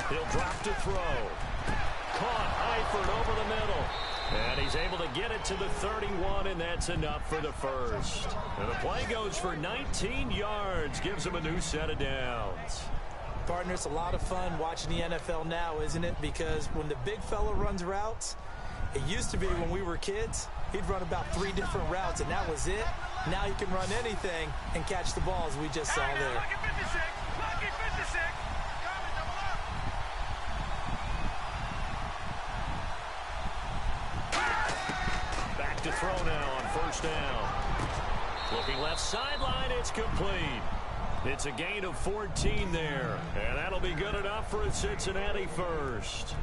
Speaker 4: He'll drop to throw. Caught Eifert over the middle. And he's able to get it to the 31, and that's enough for the first. And the play goes for 19 yards, gives him a new set of downs.
Speaker 5: Partner, it's a lot of fun watching the NFL now, isn't it? Because when the big fella runs routes, it used to be when we were kids, he'd run about 3 different routes, and that was it. Now he can run anything and catch the ball, as we just saw there.
Speaker 4: To throw now on first down. Looking left sideline, it's complete. It's a gain of 14 there, and that'll be good enough for a Cincinnati first.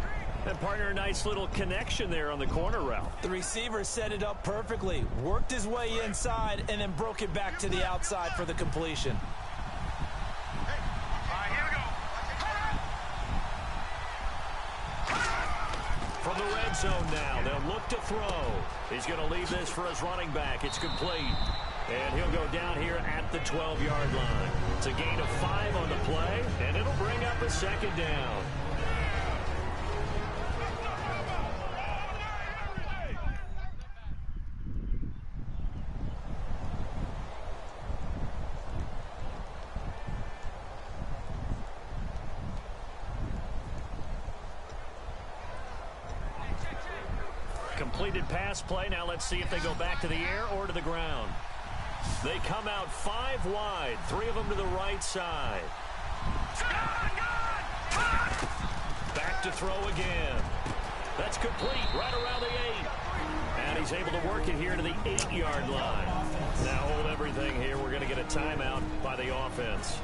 Speaker 4: And partner, a nice little connection there on the corner route.
Speaker 5: The receiver set it up perfectly, worked his way inside, and then broke it back to the outside for the completion.
Speaker 4: From the red zone now, they'll look to throw. He's going to leave this for his running back. It's complete. And he'll go down here at the 12-yard line. It's a gain of 5 on the play, and it'll bring up a second down. Completed pass play. Now let's see if they go back to the air or to the ground. They come out 5 wide, 3 of them to the right side. Back to throw again. That's complete right around the 8. And he's able to work it here to the 8-yard line. Now hold everything here. We're going to get a timeout by the offense.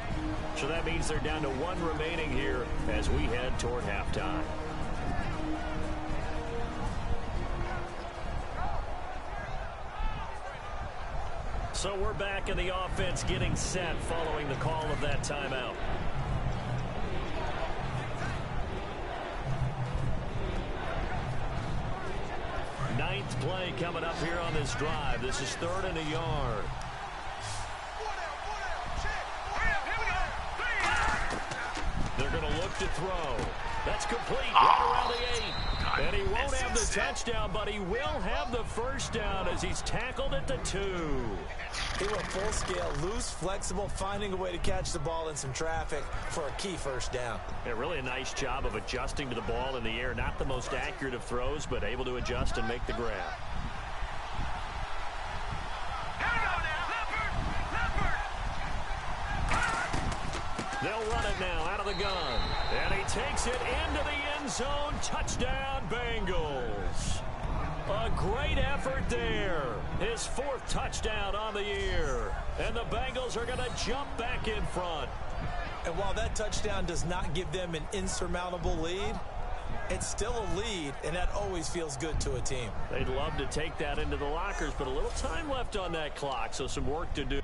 Speaker 4: So that means they're down to 1 remaining here as we head toward halftime. So we're back in the offense getting set following the call of that timeout. Ninth play coming up here on this drive. This is 3rd and a yard. They're going to look to throw. That's complete right around the 8. And he won't have the touchdown, but he will have the first down as he's tackled at the 2.
Speaker 5: He went full scale, loose, flexible, finding a way to catch the ball in some traffic for a key first down.
Speaker 4: Yeah, really a nice job of adjusting to the ball in the air. Not the most accurate of throws, but able to adjust and make the grab. They'll run it now out of the gun. And he takes it into the end zone. Touchdown, Bengals. A great effort there. His 4th touchdown on the year. And the Bengals are going to jump back in front.
Speaker 5: And while that touchdown does not give them an insurmountable lead, it's still a lead, and that always feels good to a team.
Speaker 4: They'd love to take that into the lockers, but a little time left on that clock, so some work to do.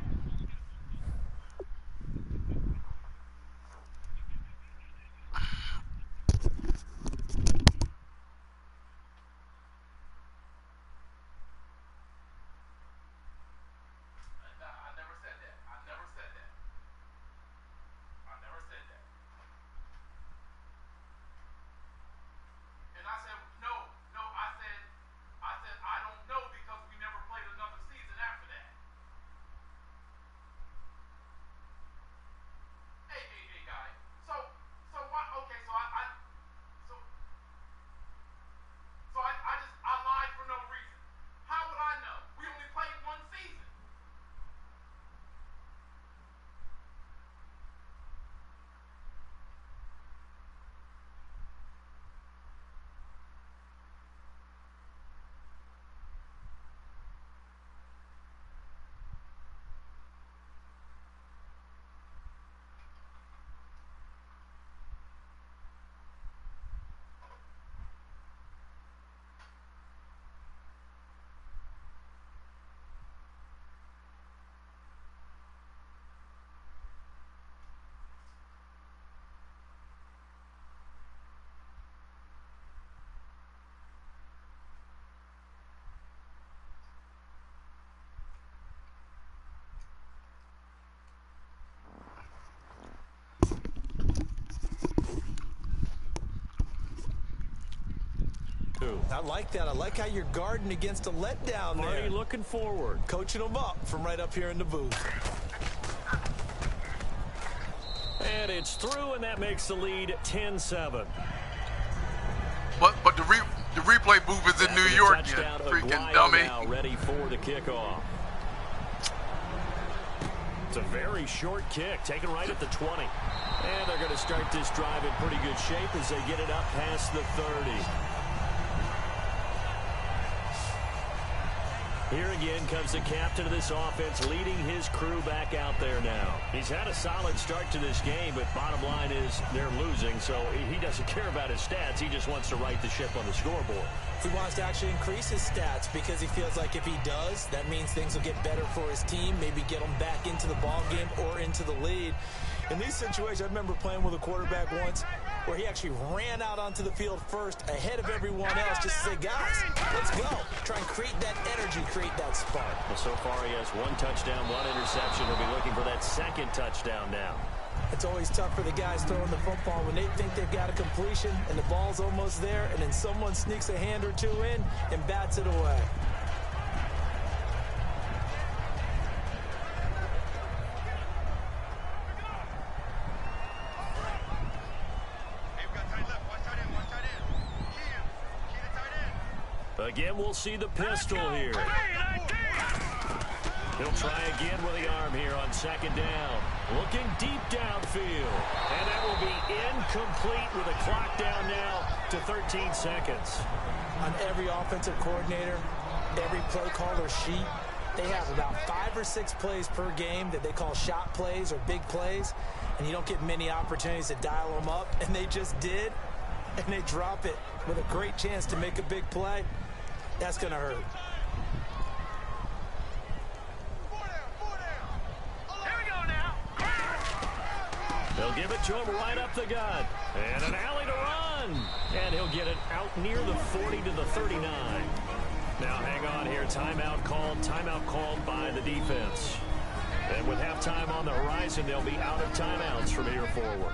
Speaker 4: through.
Speaker 5: I like that. I like how you're guarding against a letdown there.
Speaker 4: Already looking forward.
Speaker 5: Coaching them up from right up here in the booth.
Speaker 4: And it's through, and that makes the lead 10-7.
Speaker 2: But the replay booth is in New York, you freaking dummy.
Speaker 4: Now ready for the kickoff. It's a very short kick, taken right at the 20. And they're going to start this drive in pretty good shape as they get it up past the 30. Here again comes the captain of this offense, leading his crew back out there now. He's had a solid start to this game, but bottom line is they're losing, so he doesn't care about his stats. He just wants to right the ship on the scoreboard.
Speaker 5: He wants to actually increase his stats because he feels like if he does, that means things will get better for his team, maybe get them back into the ball game or into the lead. In these situations, I remember playing with a quarterback once where he actually ran out onto the field first ahead of everyone else just to say, guys, let's go. Try and create that energy, create that spark.
Speaker 4: Well, so far he has 1 touchdown, 1 interception. He'll be looking for that 2nd touchdown now.
Speaker 5: It's always tough for the guys throwing the football when they think they've got a completion and the ball's almost there, and then someone sneaks a hand or two in and bats it away.
Speaker 4: Again, we'll see the pistol here. He'll try again with the arm here on 2nd down. Looking deep downfield. And that will be incomplete with a clock down now to 13 seconds.
Speaker 5: On every offensive coordinator, every play caller sheet, they have about 5 or 6 plays per game that they call shot plays or big plays. And you don't get many opportunities to dial them up. And they just did. And they drop it with a great chance to make a big play. That's going to hurt.
Speaker 6: Here we go now.
Speaker 4: They'll give it to him right up the gut. And an alley to run. And he'll get it out near the 40 to the 39. Now hang on here. Timeout called by the defense. And with halftime on the horizon, they'll be out of timeouts from here forward.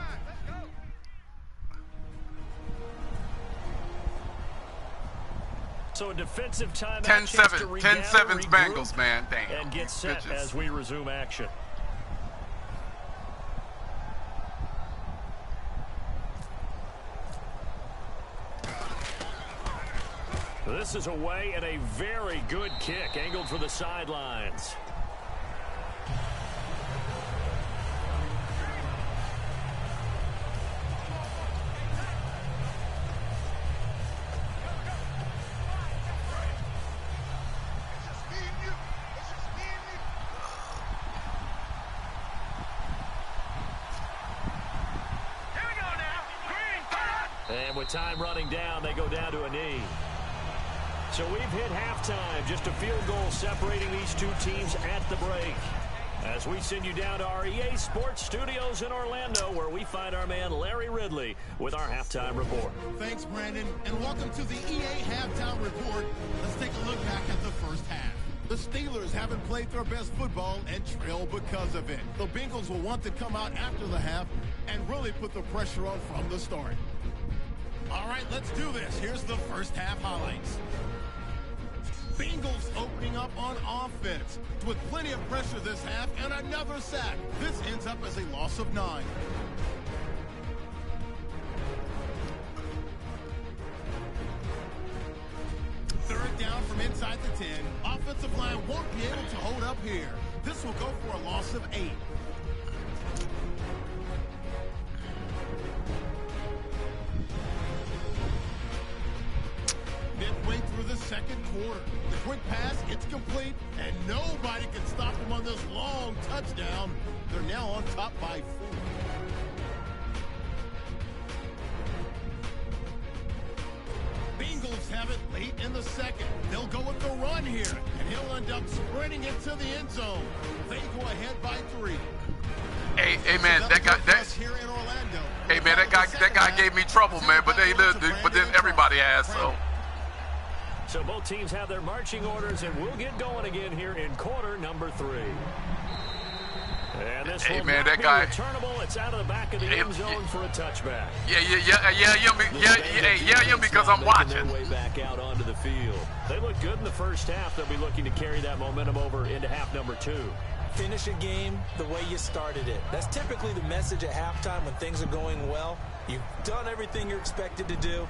Speaker 4: So a defensive timeout.
Speaker 2: 10-7. 10-7's Bengals, man. Damn.
Speaker 4: And get set as we resume action. This is away and a very good kick angled for the sidelines. And with time running down, they go down to a knee. So we've hit halftime. Just a field goal separating these two teams at the break. As we send you down to our EA Sports Studios in Orlando, where we find our man Larry Ridley with our halftime report.
Speaker 3: Thanks, Brandon, and welcome to the EA Halftime Report. Let's take a look back at the first half. The Steelers haven't played their best football and trail because of it. The Bengals will want to come out after the half and really put the pressure on from the start. All right, let's do this. Here's the first half highlights. Bengals opening up on offense with plenty of pressure this half and another sack. This ends up as a loss of 9. Third down from inside the 10. Offensive line won't be able to hold up here. This will go for a loss of 8. Midway through the second quarter, the quick pass, it's complete, and nobody can stop them on this long touchdown. They're now on top by 4. Bengals have it late in the second. They'll go with the run here, and he'll end up sprinting into the end zone. They go ahead by 3.
Speaker 2: Hey man, that guy gave me trouble, man. But then everybody has so.
Speaker 4: So both teams have their marching orders, and we'll get going again here in quarter number 3. And this
Speaker 2: Hey,
Speaker 4: will
Speaker 2: man,
Speaker 4: not
Speaker 2: that
Speaker 4: be
Speaker 2: guy.
Speaker 4: returnable. It's out of the back of the end zone for a touchback.
Speaker 2: Yeah, because I'm watching.
Speaker 4: Their way back out onto the field. They look good in the first half. They'll be looking to carry that momentum over into half number 2.
Speaker 5: Finish a game the way you started it. That's typically the message at halftime when things are going well. You've done everything you're expected to do.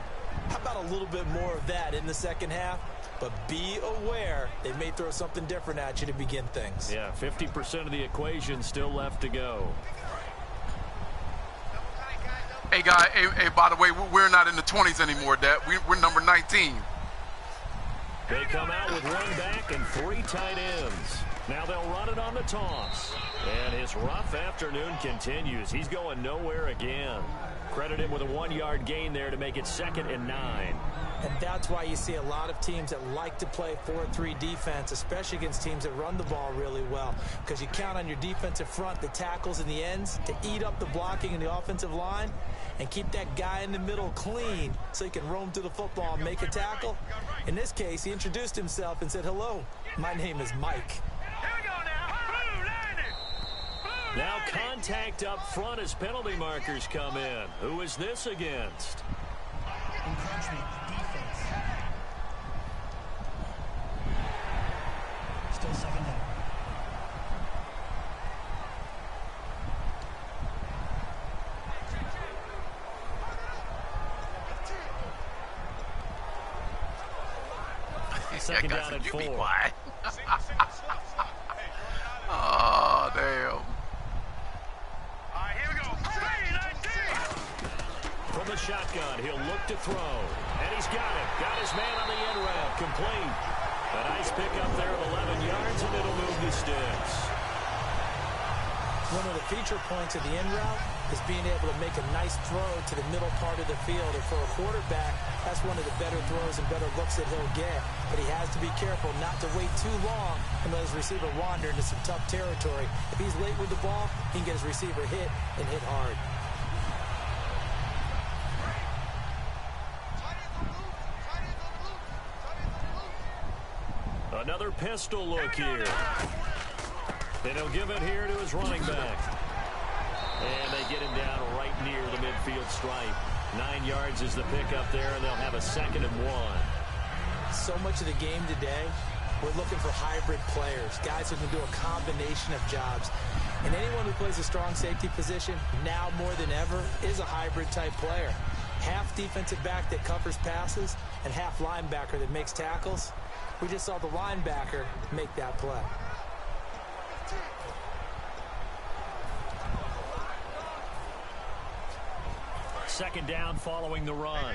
Speaker 5: How about a little bit more of that in the second half? But be aware they may throw something different at you to begin things.
Speaker 4: Yeah, 50% of the equation still left to go.
Speaker 2: Hey, guy. Hey, by the way, we're not in the 20s anymore, Dad. We're number 19.
Speaker 4: They come out with one back and 3 tight ends. Now they'll run it on the toss. And his rough afternoon continues. He's going nowhere again. Credit him with a 1-yard gain there to make it 2nd and 9.
Speaker 5: And that's why you see a lot of teams that like to play 4-3 defense, especially against teams that run the ball really well. Because you count on your defensive front, the tackles and the ends, to eat up the blocking in the offensive line and keep that guy in the middle clean so he can roam through the football and make a tackle. In this case, he introduced himself and said, "Hello, my name is Mike."
Speaker 4: Now contact up front as penalty markers come in. Who is this against?
Speaker 8: Encroachment defense. Still 2nd down.
Speaker 4: Second down and 4.
Speaker 2: Be quiet. Oh, damn.
Speaker 6: Here we go. 3-19.
Speaker 4: From the shotgun, he'll look to throw. And he's got it. Got his man on the end route. Complete. A nice pickup there of 11 yards, and it'll move the sticks.
Speaker 5: One of the feature points of the end route is being able to make a nice throw to the middle part of the field. And for a quarterback, that's one of the better throws and better looks that he'll get. But he has to be careful not to wait too long and let his receiver wander into some tough territory. If he's late with the ball, he can get his receiver hit and hit hard.
Speaker 4: Another pistol look here. And he'll give it here to his running back. And they get him down right near the midfield stripe. 9 yards is the pickup there, and they'll have a 2nd and 1.
Speaker 5: So much of the game today, we're looking for hybrid players, guys who can do a combination of jobs. And anyone who plays a strong safety position, now more than ever, is a hybrid type player. Half defensive back that covers passes and half linebacker that makes tackles. We just saw the linebacker make that play.
Speaker 4: Second down following the run.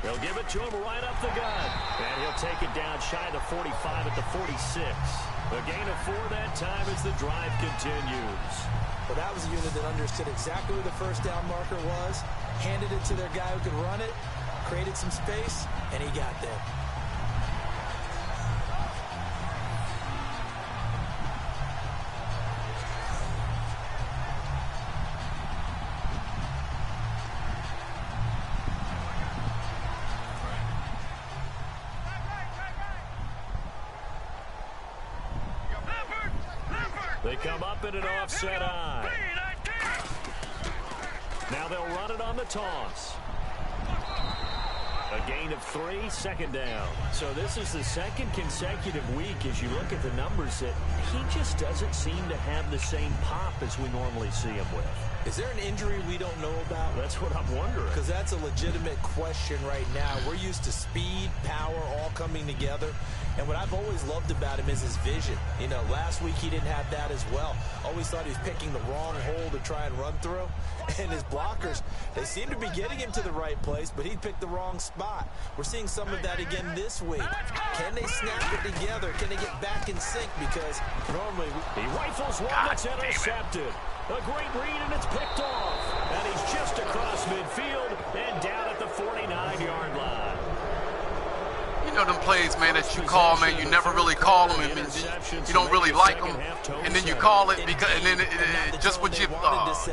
Speaker 4: They'll give it to him right up the gut. And he'll take it down shy of the 45 at the 46. A gain of 4 that time as the drive continues.
Speaker 5: Well, that was a unit that understood exactly where the first down marker was, handed it to their guy who could run it, created some space, and he got there.
Speaker 4: They come up in an offset eye. Now they'll run it on the toss. A gain of 3, 2nd down. So this is the 2nd consecutive week as you look at the numbers that he just doesn't seem to have the same pop as we normally see him with.
Speaker 5: Is there an injury we don't know about?
Speaker 4: That's what I'm wondering.
Speaker 5: Because that's a legitimate question right now. We're used to speed, power, all coming together. And what I've always loved about him is his vision. You know, last week he didn't have that as well. Always thought he was picking the wrong hole to try and run through. And his blockers, they seem to be getting him to the right place, but he picked the wrong spot. We're seeing some of that again this week. Can they snap it together? Can they get back in sync? Because normally
Speaker 4: he rifles one that's intercepted. A great read, and it's picked off. And he's just across midfield and down at the 49-yard line.
Speaker 2: You know them plays, man, that you call, man, you never really call them, and you don't really like them, and then you call it because, and then just what you
Speaker 5: That's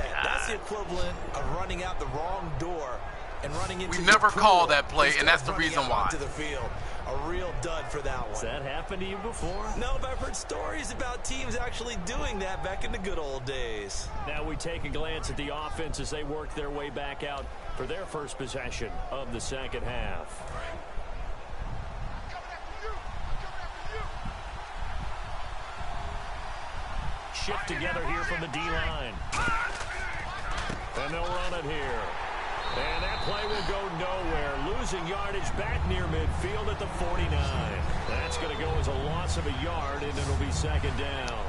Speaker 5: the equivalent of running out the wrong door And running into
Speaker 2: We never
Speaker 5: the
Speaker 2: call
Speaker 5: pool
Speaker 2: that play,
Speaker 5: instead
Speaker 2: and that's
Speaker 5: of
Speaker 2: the
Speaker 5: running
Speaker 2: reason
Speaker 5: out
Speaker 2: why.
Speaker 5: onto the field. A real dud for that one.
Speaker 4: Has that happened to you before?
Speaker 5: No, but I've heard stories about teams actually doing that back in the good old days.
Speaker 4: Now we take a glance at the offense as they work their way back out for their first possession of the second half. Shift together here from the D-line. And they'll run it here. And that play will go nowhere. Losing yardage back near midfield at the 49. That's going to go as a loss of a yard, and it'll be second down.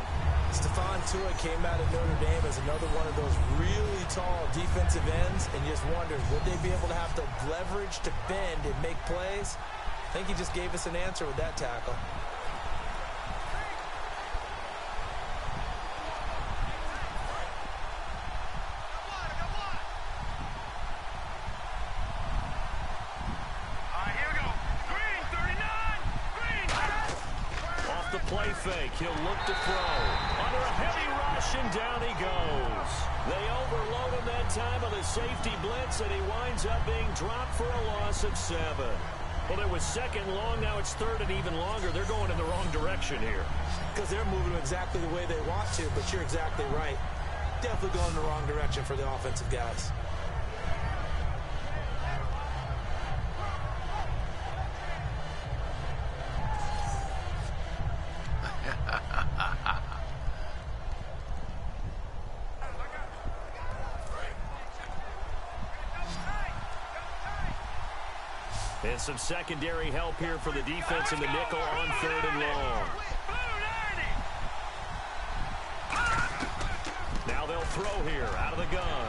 Speaker 5: Stephon Tuitt came out of Notre Dame as another one of those really tall defensive ends, and just wondered, would they be able to have the leverage to bend and make plays? I think he just gave us an answer with that tackle.
Speaker 4: Play fake. He'll look to throw. Under a heavy rush, and down he goes. They overload him that time on the safety blitz, and he winds up being dropped for a loss of 7. Well, it was second long. Now it's third and even longer. They're going in the wrong direction here.
Speaker 5: Because they're moving exactly the way they want to, but you're exactly right. Definitely going in the wrong direction for the offensive guys.
Speaker 4: And some secondary help here for the defense in the nickel on third and long. Now they'll throw here out of the gun.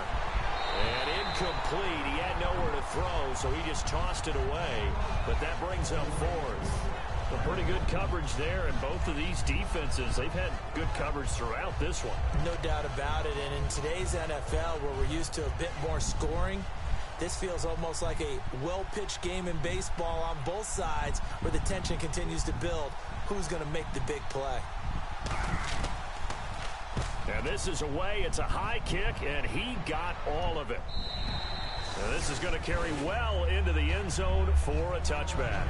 Speaker 4: And incomplete. He had nowhere to throw, so he just tossed it away. But that brings up fourth. A pretty good coverage there, and both of these defenses, they've had good coverage throughout this one.
Speaker 5: No doubt about it. And in today's NFL, where we're used to a bit more scoring, this feels almost like a well-pitched game in baseball on both sides where the tension continues to build. Who's going to make the big play?
Speaker 4: And this is away. It's a high kick, and he got all of it. And this is going to carry well into the end zone for a touchback.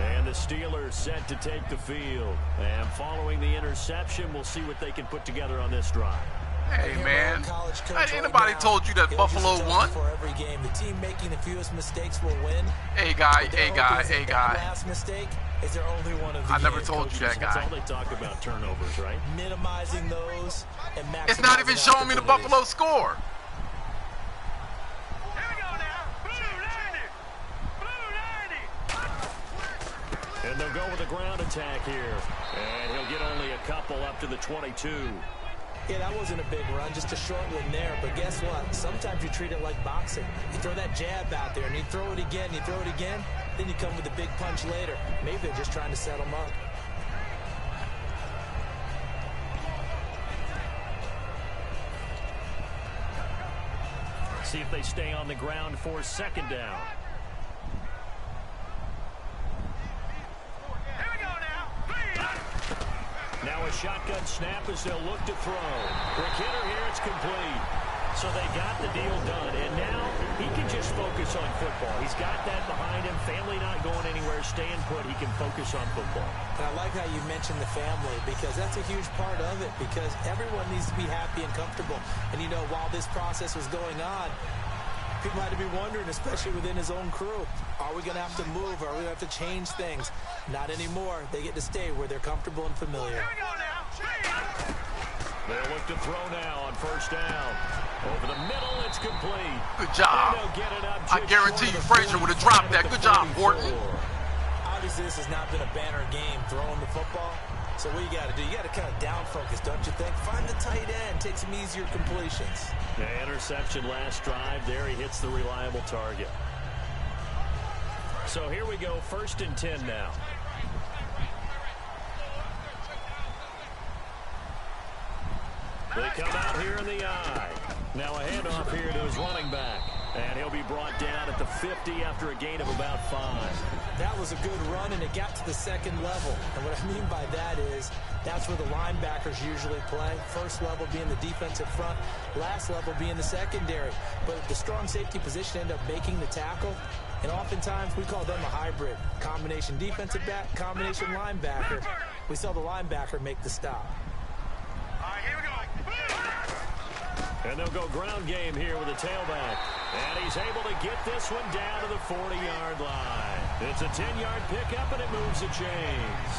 Speaker 4: And the Steelers set to take the field. And following the interception, we'll see what they can put together on this drive.
Speaker 2: Hey, man, ain't anybody told you that Buffalo won?
Speaker 5: For every game, the team making the fewest mistakes will win.
Speaker 2: Hey, guy, hey, guy, hey, guy.
Speaker 5: Last mistake is their only one of the
Speaker 2: I never told you that,
Speaker 4: That's
Speaker 2: guy.
Speaker 4: all they talk about, turnovers, right?
Speaker 5: Minimizing those and maximizing.
Speaker 2: It's not even showing me the Buffalo score.
Speaker 6: Here we go now. Blue 90.
Speaker 4: And they'll go with a ground attack here. And he'll get only a couple up to the 22.
Speaker 5: Yeah, that wasn't a big run, just a short one there. But guess what? Sometimes you treat it like boxing. You throw that jab out there, and you throw it again, you throw it again, then you come with a big punch later. Maybe they're just trying to set them up.
Speaker 4: See if they stay on the ground for second down.
Speaker 6: Here we go now.
Speaker 4: Now a shotgun snap as they'll look to throw. Rick Hitter here, it's complete. So they got the deal done, and now he can just focus on football. He's got that behind him. Family not going anywhere, staying put. He can focus on football.
Speaker 5: And I like how you mentioned the family, because that's a huge part of it, because everyone needs to be happy and comfortable. And, you know, while this process was going on, people had to be wondering, especially within his own crew, are we going to have to move? Are we going to have to change things? Not anymore. They get to stay where they're comfortable and familiar.
Speaker 6: Here we go now.
Speaker 4: They'll look to throw now on first down. Over the middle, it's complete.
Speaker 2: Good job.
Speaker 4: And they'll get it up
Speaker 2: I
Speaker 4: just
Speaker 2: guarantee
Speaker 4: short
Speaker 2: you
Speaker 4: of
Speaker 2: Frazier would have dropped that. Good job,
Speaker 4: 44.
Speaker 2: Horton.
Speaker 5: Obviously, this has not been a banner game throwing the football. So what you got to do, you got to kind of down focus, don't you think? Find the tight end, take some easier completions.
Speaker 4: The interception last drive. There he hits the reliable target. So here we go, 1st and 10 now. They come out here in the eye. Now a handoff here to his running back. And he'll be brought down at the 50 after a gain of about 5.
Speaker 5: That was a good run, and it got to the second level. And what I mean by that is that's where the linebackers usually play. First level being the defensive front, last level being the secondary. But the strong safety position ended up making the tackle. And oftentimes we call them a hybrid. Combination defensive back, combination linebacker. We saw the linebacker make the stop.
Speaker 6: All right, here we go.
Speaker 4: And they'll go ground game here with a tailback. And he's able to get this one down to the 40-yard line. It's a 10-yard pickup, and it moves the chains.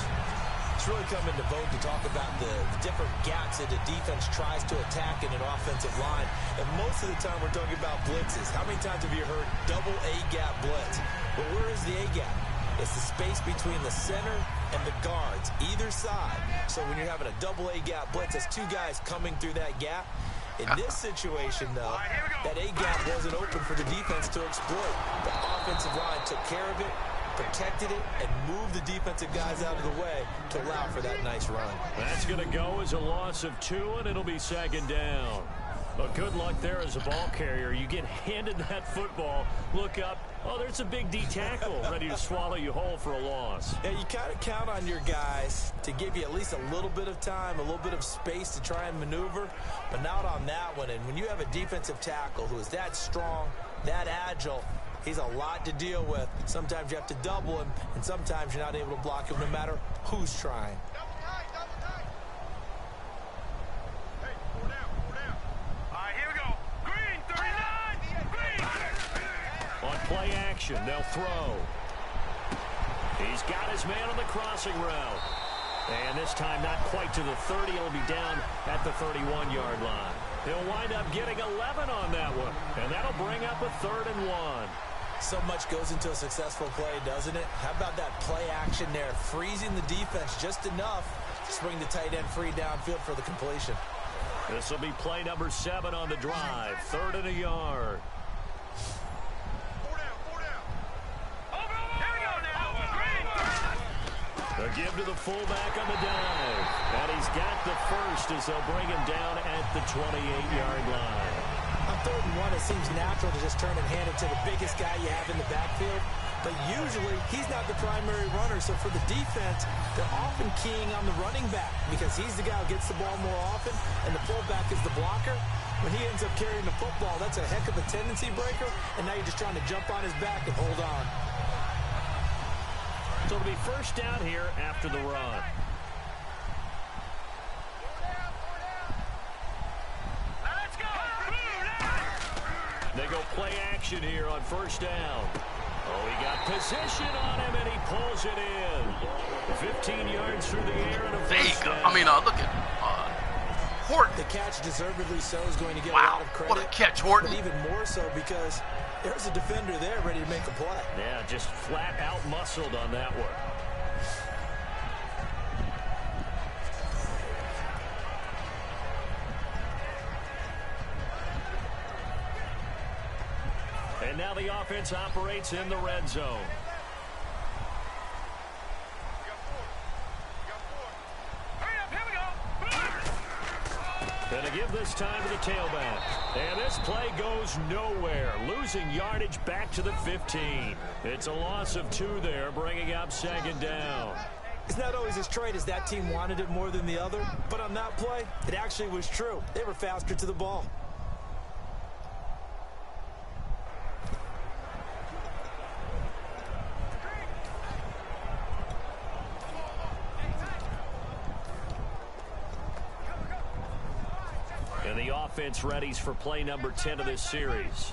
Speaker 5: It's really come into vogue to talk about the different gaps that the defense tries to attack in an offensive line. And most of the time we're talking about blitzes. How many times have you heard double A-gap blitz? Well, where is the A-gap? It's the space between the center and the guards, either side. So when you're having a double A-gap blitz, that's two guys coming through that gap. In this situation, though, that A-gap wasn't open for the defense to exploit. The offensive line took care of it, protected it, and moved the defensive guys out of the way to allow for that nice run.
Speaker 4: That's going to go as a loss of 2, and it'll be second down. But good luck there as a ball carrier. You get handed that football, look up, oh, there's a big D tackle ready to swallow you whole for a loss.
Speaker 5: Yeah, you kind of count on your guys to give you at least a little bit of time, a little bit of space to try and maneuver, but not on that one. And when you have a defensive tackle who is that strong, that agile, he's a lot to deal with. Sometimes you have to double him, and sometimes you're not able to block him no matter who's trying.
Speaker 4: Play action, they'll throw. He's got his man on the crossing route. And this time not quite to the 30. He'll be down at the 31-yard line. He'll wind up getting 11 on that one. And that'll bring up a 3rd and 1.
Speaker 5: So much goes into a successful play, doesn't it? How about that play action there? Freezing the defense just enough to swing the tight end free downfield for the completion.
Speaker 4: This will be play number 7 on the drive. 3rd and a yard. A give to the fullback on the dive. And he's got the first as they'll bring him down at the 28-yard line.
Speaker 5: On 3rd and 1, it seems natural to just turn and hand it to the biggest guy you have in the backfield. But usually, he's not the primary runner. So for the defense, they're often keying on the running back because he's the guy who gets the ball more often, and the fullback is the blocker. When he ends up carrying the football, that's a heck of a tendency breaker, and now you're just trying to jump on his back and hold on.
Speaker 4: So it'll be first down here after the run.
Speaker 6: Let's go!
Speaker 4: They go play action here on first down. Oh, he got position on him, and he pulls it in. 15 yards through the air and a first down.
Speaker 2: I mean, look at Horton.
Speaker 5: The catch, deservedly so, is going to get a
Speaker 2: Wow,
Speaker 5: lot of credit.
Speaker 2: what a catch, Horton.
Speaker 5: But even more so because there's a defender there ready to make a play.
Speaker 4: Yeah, just flat out muscled on that one. And now the offense operates in the red zone. Gonna give this time to the tailback. And this play goes nowhere. Losing yardage back to the 15. It's a loss of 2 there, bringing up second down.
Speaker 5: It's not always as straight as that team wanted it more than the other, but on that play, it actually was true. They were faster to the ball.
Speaker 4: And the offense readies for play number 10 of this series.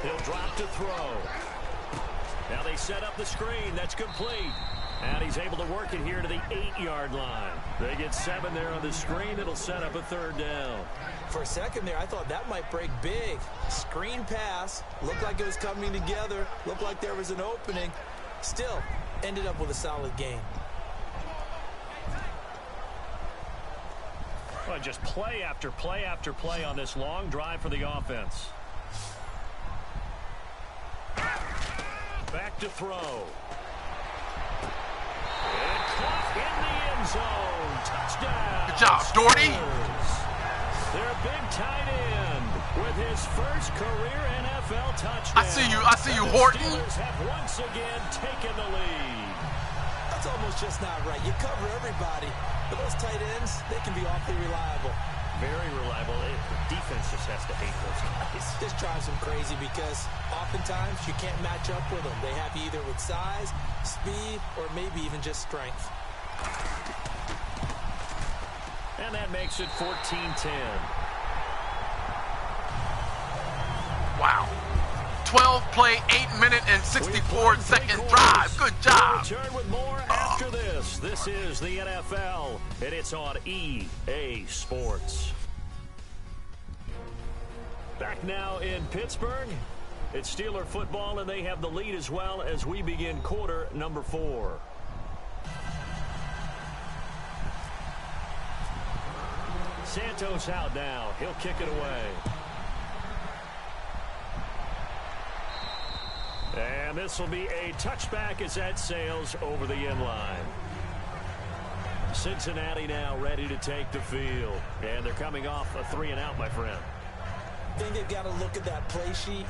Speaker 4: He'll drop to throw. Now they set up the screen. That's complete. And he's able to work it here to the 8-yard line. They get 7 there on the screen. It'll set up a 3rd down.
Speaker 5: For a second there, I thought that might break big. Screen pass. Looked like it was coming together. Looked like there was an opening. Still, ended up with a solid game.
Speaker 4: Well, just play after play after play on this long drive for the offense. Back to throw. And caught in the end end zone. Touchdown.
Speaker 2: Good job, Doherty.
Speaker 4: Their big tight end with his first career NFL touchdown.
Speaker 2: I see you, Horton.
Speaker 4: The Steelers have once again taken the lead.
Speaker 5: That's almost just not right. You cover everybody, but those tight ends, they can be awfully reliable.
Speaker 4: Very reliable. The defense just has to hate those guys.
Speaker 5: This drives them crazy because oftentimes you can't match up with them. They have you either with size, speed, or maybe even just strength.
Speaker 4: And that makes it 14-10.
Speaker 2: Wow. 12-play, 8-minute, and 64-second drive. Good job.
Speaker 4: We'll return with more after this. This is the NFL, and it's on EA Sports. Back now in Pittsburgh. It's Steeler football, and they have the lead as well as we begin quarter number 4. Santos out now. He'll kick it away. And this will be a touchback as that sails over the end line. Cincinnati now ready to take the field. And they're coming off a 3-and-out, my friend.
Speaker 5: I think they've got to look at that play sheet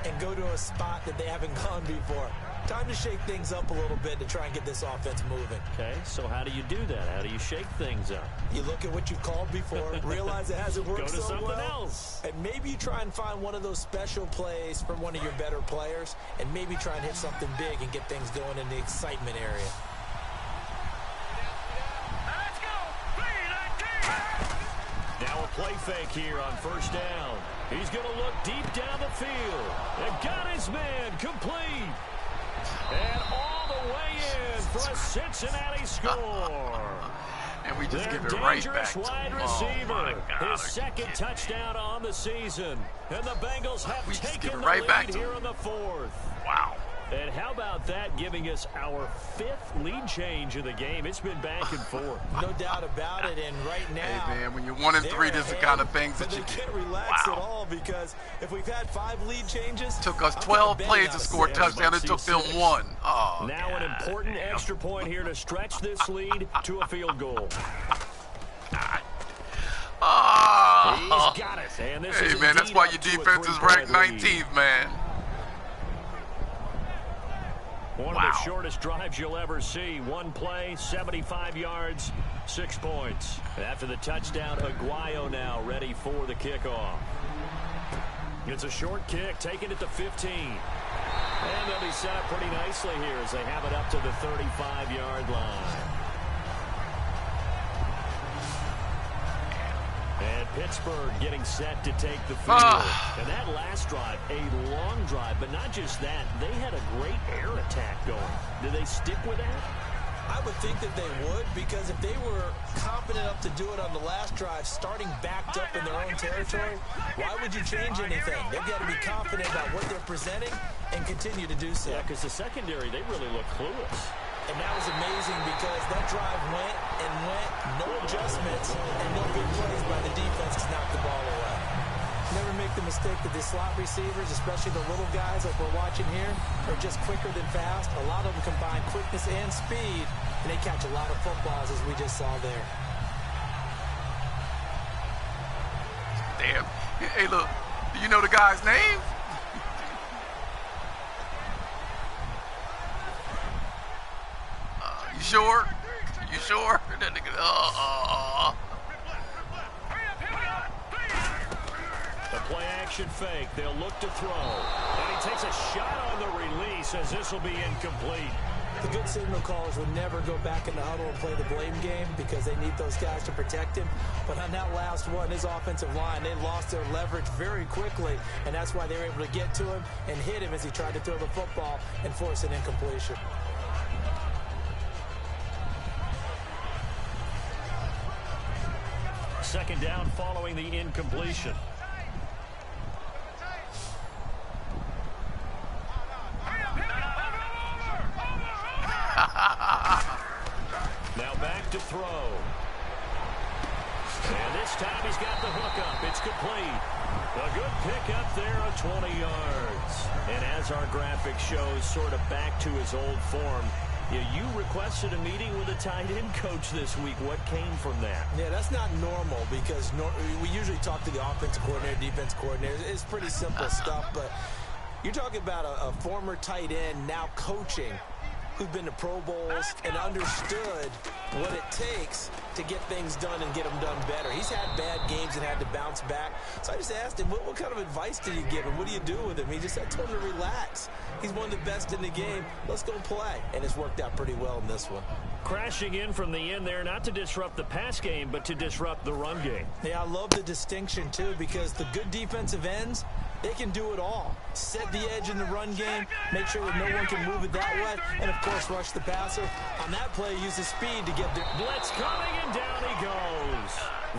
Speaker 5: and go to a spot that they haven't gone before. Time to shake things up a little bit to try and get this offense moving.
Speaker 4: Okay, so how do you do that? How do you shake things up?
Speaker 5: You look at what you've called before, realize it hasn't worked so well.
Speaker 4: Go to something else.
Speaker 5: And maybe you try and find one of those special plays from one of your better players, and maybe try and hit something big and get things going in the excitement area.
Speaker 6: Let's go! 3-19!
Speaker 4: Now a play fake here on first down. He's going to look deep down the field. And got his man complete. And all the way in for a Cincinnati score.
Speaker 2: And we just
Speaker 4: Their
Speaker 2: give it right back to
Speaker 4: wide
Speaker 2: him.
Speaker 4: receiver,
Speaker 2: Oh my God,
Speaker 4: his second touchdown on the season. And the Bengals have
Speaker 2: We just give
Speaker 4: taken
Speaker 2: it
Speaker 4: the
Speaker 2: right back
Speaker 4: lead
Speaker 2: to
Speaker 4: here
Speaker 2: him.
Speaker 4: in the 4th.
Speaker 2: Wow.
Speaker 4: And how about that giving us our 5th lead change of the game? It's been back and forth.
Speaker 5: No doubt about it, and right now...
Speaker 2: Hey, man, when you're 1 and 3, this is the kind of things that you
Speaker 5: But they
Speaker 2: do.
Speaker 5: can't relax
Speaker 2: Wow.
Speaker 5: at all because if we've had 5 lead changes...
Speaker 2: Took us
Speaker 5: I'm
Speaker 2: 12
Speaker 5: betting
Speaker 2: plays
Speaker 5: on
Speaker 2: to
Speaker 5: a
Speaker 2: score a
Speaker 5: 6.
Speaker 2: touchdown. It took them 1. Oh,
Speaker 4: Now an important extra point here to stretch this lead to a field goal.
Speaker 2: Oh.
Speaker 4: He's got it. And this
Speaker 2: Hey,
Speaker 4: is
Speaker 2: man, that's
Speaker 4: indeed
Speaker 2: why
Speaker 4: up
Speaker 2: your
Speaker 4: to a
Speaker 2: defense is ranked
Speaker 4: 3-point lead.
Speaker 2: 19th, man.
Speaker 4: One of the shortest drives you'll ever see. One play, 75 yards, 6 points. After the touchdown, Aguayo now ready for the kickoff. It's a short kick, taken at the 15. And they'll be set up pretty nicely here as they have it up to the 35-yard line. And Pittsburgh getting set to take the field. And that last drive, a long drive, but not just that. They had a great air attack going. Do they stick with that?
Speaker 5: I would think that they would, because if they were confident enough to do it on the last drive, starting backed up in their own territory, why would you change anything? They've got to be confident about what they're presenting and continue to do so.
Speaker 4: Yeah, because the secondary, they really look clueless.
Speaker 5: And that was amazing because that drive went and went, no adjustments, and no big plays by the defense to knock the ball away. Never make the mistake that the slot receivers, especially the little guys like we're watching here, are just quicker than fast. A lot of them combine quickness and speed, and they catch a lot of footballs, as we just saw there.
Speaker 2: Damn. Hey, look, do you know the guy's name? You sure? You sure? That nigga,
Speaker 4: The play action fake. They'll look to throw. And he takes a shot on the release as this will be incomplete.
Speaker 5: The good signal callers would never go back in the huddle and play the blame game because they need those guys to protect him. But on that last one, his offensive line, they lost their leverage very quickly, and that's why they were able to get to him and hit him as he tried to throw the football and force an incompletion.
Speaker 4: Second down following the incompletion. Now back to throw. And this time he's got the hook up. It's complete. A good pickup there of 20 yards. And as our graphic shows, sort of back to his old form, Yeah, you requested a meeting with a tight end coach this week. What came from that?
Speaker 5: Yeah, that's not normal because we usually talk to the offensive coordinator, defense coordinator. It's pretty simple stuff, but you're talking about a former tight end now coaching who's been to Pro Bowls and understood what it takes to get things done and get them done better. He's had bad games and had to bounce back. So I just asked him, what kind of advice did you give him? What do you do with him? I told him to relax. He's one of the best in the game. Let's go play. And it's worked out pretty well in this one.
Speaker 4: Crashing in from the end there, not to disrupt the pass game, but to disrupt the run game.
Speaker 5: Yeah, I love the distinction, too, because the good defensive ends, they can do it all. Set the edge in the run game, make sure that no one can move it that way, and, of course, rush the passer. On that play, use the speed to get there.
Speaker 4: Blitz coming, and down he goes.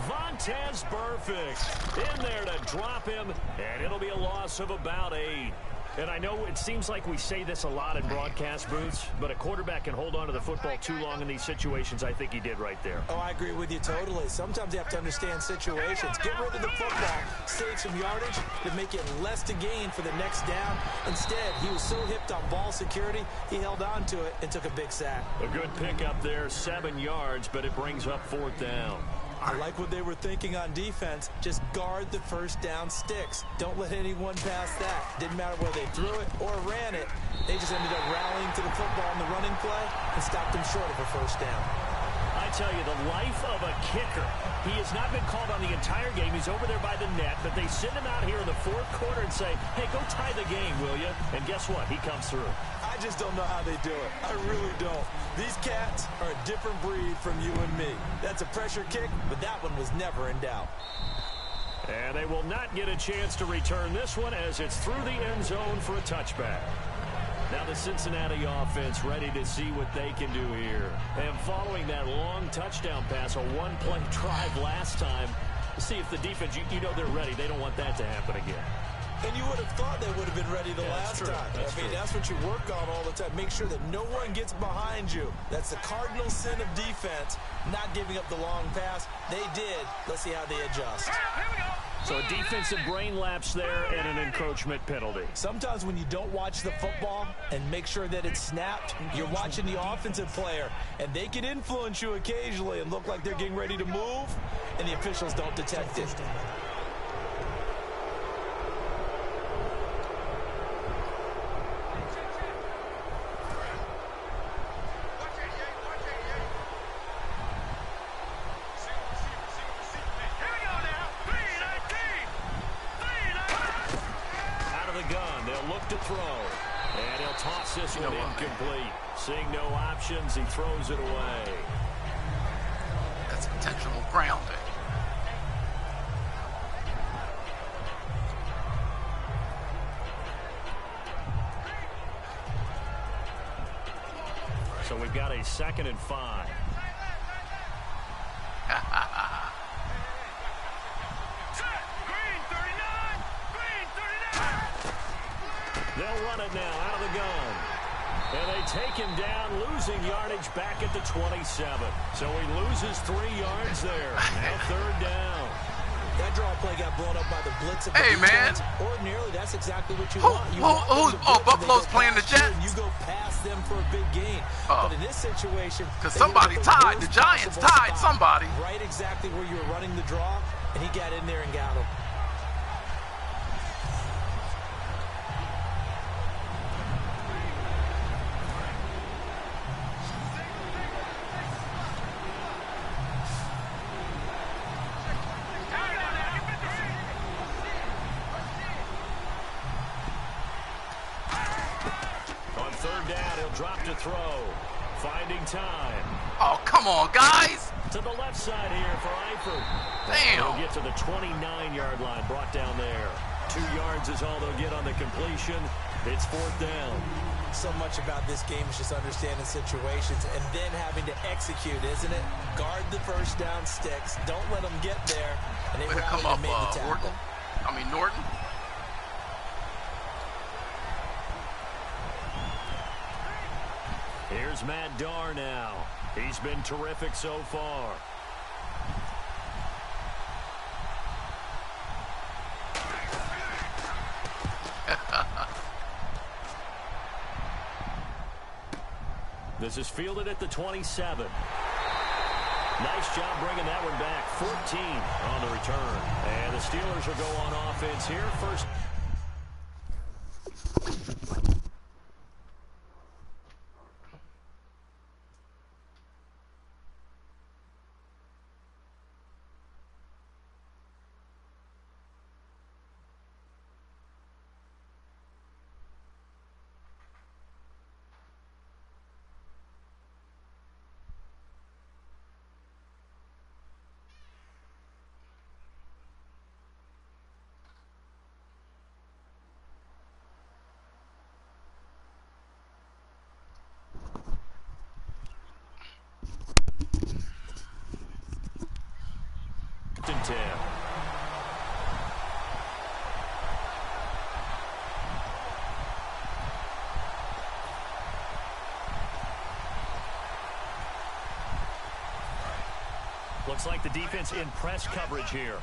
Speaker 4: Vontaze Burfict in there to drop him, and it'll be a loss of about 8. And I know it seems like we say this a lot in broadcast booths, but a quarterback can hold on to the football too long in these situations. I think he did right there.
Speaker 5: Oh, I agree with you totally. Sometimes you have to understand situations. Get rid of the football, save some yardage to make it less to gain for the next down. Instead, he was so hipped on ball security, he held on to it and took a big sack.
Speaker 4: A good pickup there, 7 yards, but it brings up 4th down.
Speaker 5: I like what they were thinking on defense. Just guard the first down sticks. Don't let anyone pass that. Didn't matter whether they threw it or ran it. They just ended up rallying to the football on the running play and stopped them short of a first down.
Speaker 4: I tell you, the life of a kicker. He has not been called on the entire game. He's over there by the net, but they send him out here in the 4th quarter and say, hey, go tie the game, will you? And guess what? He comes through.
Speaker 5: I just don't know how they do it. I really don't. These cats are a different breed from you and me. That's a pressure kick, but that one was never in doubt.
Speaker 4: And they will not get a chance to return this one as it's through the end zone for a touchback. Now the Cincinnati offense ready to see what they can do here. And following that long touchdown pass, a one-play drive last time, see if the defense, you know they're ready. They don't want that to happen again.
Speaker 5: And you would have thought they would have been ready the last time. That's what you work on all the time. Make sure that no one gets behind you. That's the cardinal sin of defense, not giving up the long pass. They did. Let's see how they adjust.
Speaker 4: So a defensive brain lapse there and an encroachment penalty.
Speaker 5: Sometimes when you don't watch the football and make sure that it's snapped, you're watching the offensive player, and they can influence you occasionally and look like they're getting ready to move, and the officials don't detect it.
Speaker 4: This one incomplete. Seeing no options, he throws it away.
Speaker 2: That's intentional grounding.
Speaker 4: So we've got a 2nd and 5. They'll run it now out of the gun. And they take him down, losing yardage back at the 27. So he loses 3 yards there. Now 3rd down.
Speaker 5: That draw play got blown up by the blitz of the
Speaker 2: defense.
Speaker 5: Ordinarily, that's exactly what you want.
Speaker 2: Buffalo's playing the Jets.
Speaker 5: You go past them for a big gain. But in this situation,
Speaker 2: because somebody tied, the Giants tied somebody.
Speaker 5: Right exactly where you were running the draw, and he got in there and got him.
Speaker 4: Drop to throw. Finding time.
Speaker 2: Oh, come on, guys.
Speaker 4: To the left side here for Eifert.
Speaker 2: Damn.
Speaker 4: They'll get to the 29-yard line. Brought down there. 2 yards is all they'll get on the completion. It's 4th down.
Speaker 5: So much about this game is just understanding situations and then having to execute, isn't it? Guard the first down sticks. Don't let them get there. And they
Speaker 2: come up,
Speaker 5: made the tackle.
Speaker 2: Norton.
Speaker 4: Here's Matt Darr now. He's been terrific so far. This is fielded at the 27. Nice job bringing that one back. 14 on the return. And the Steelers will go on offense here. First. And 10. Looks like the defense in press coverage here.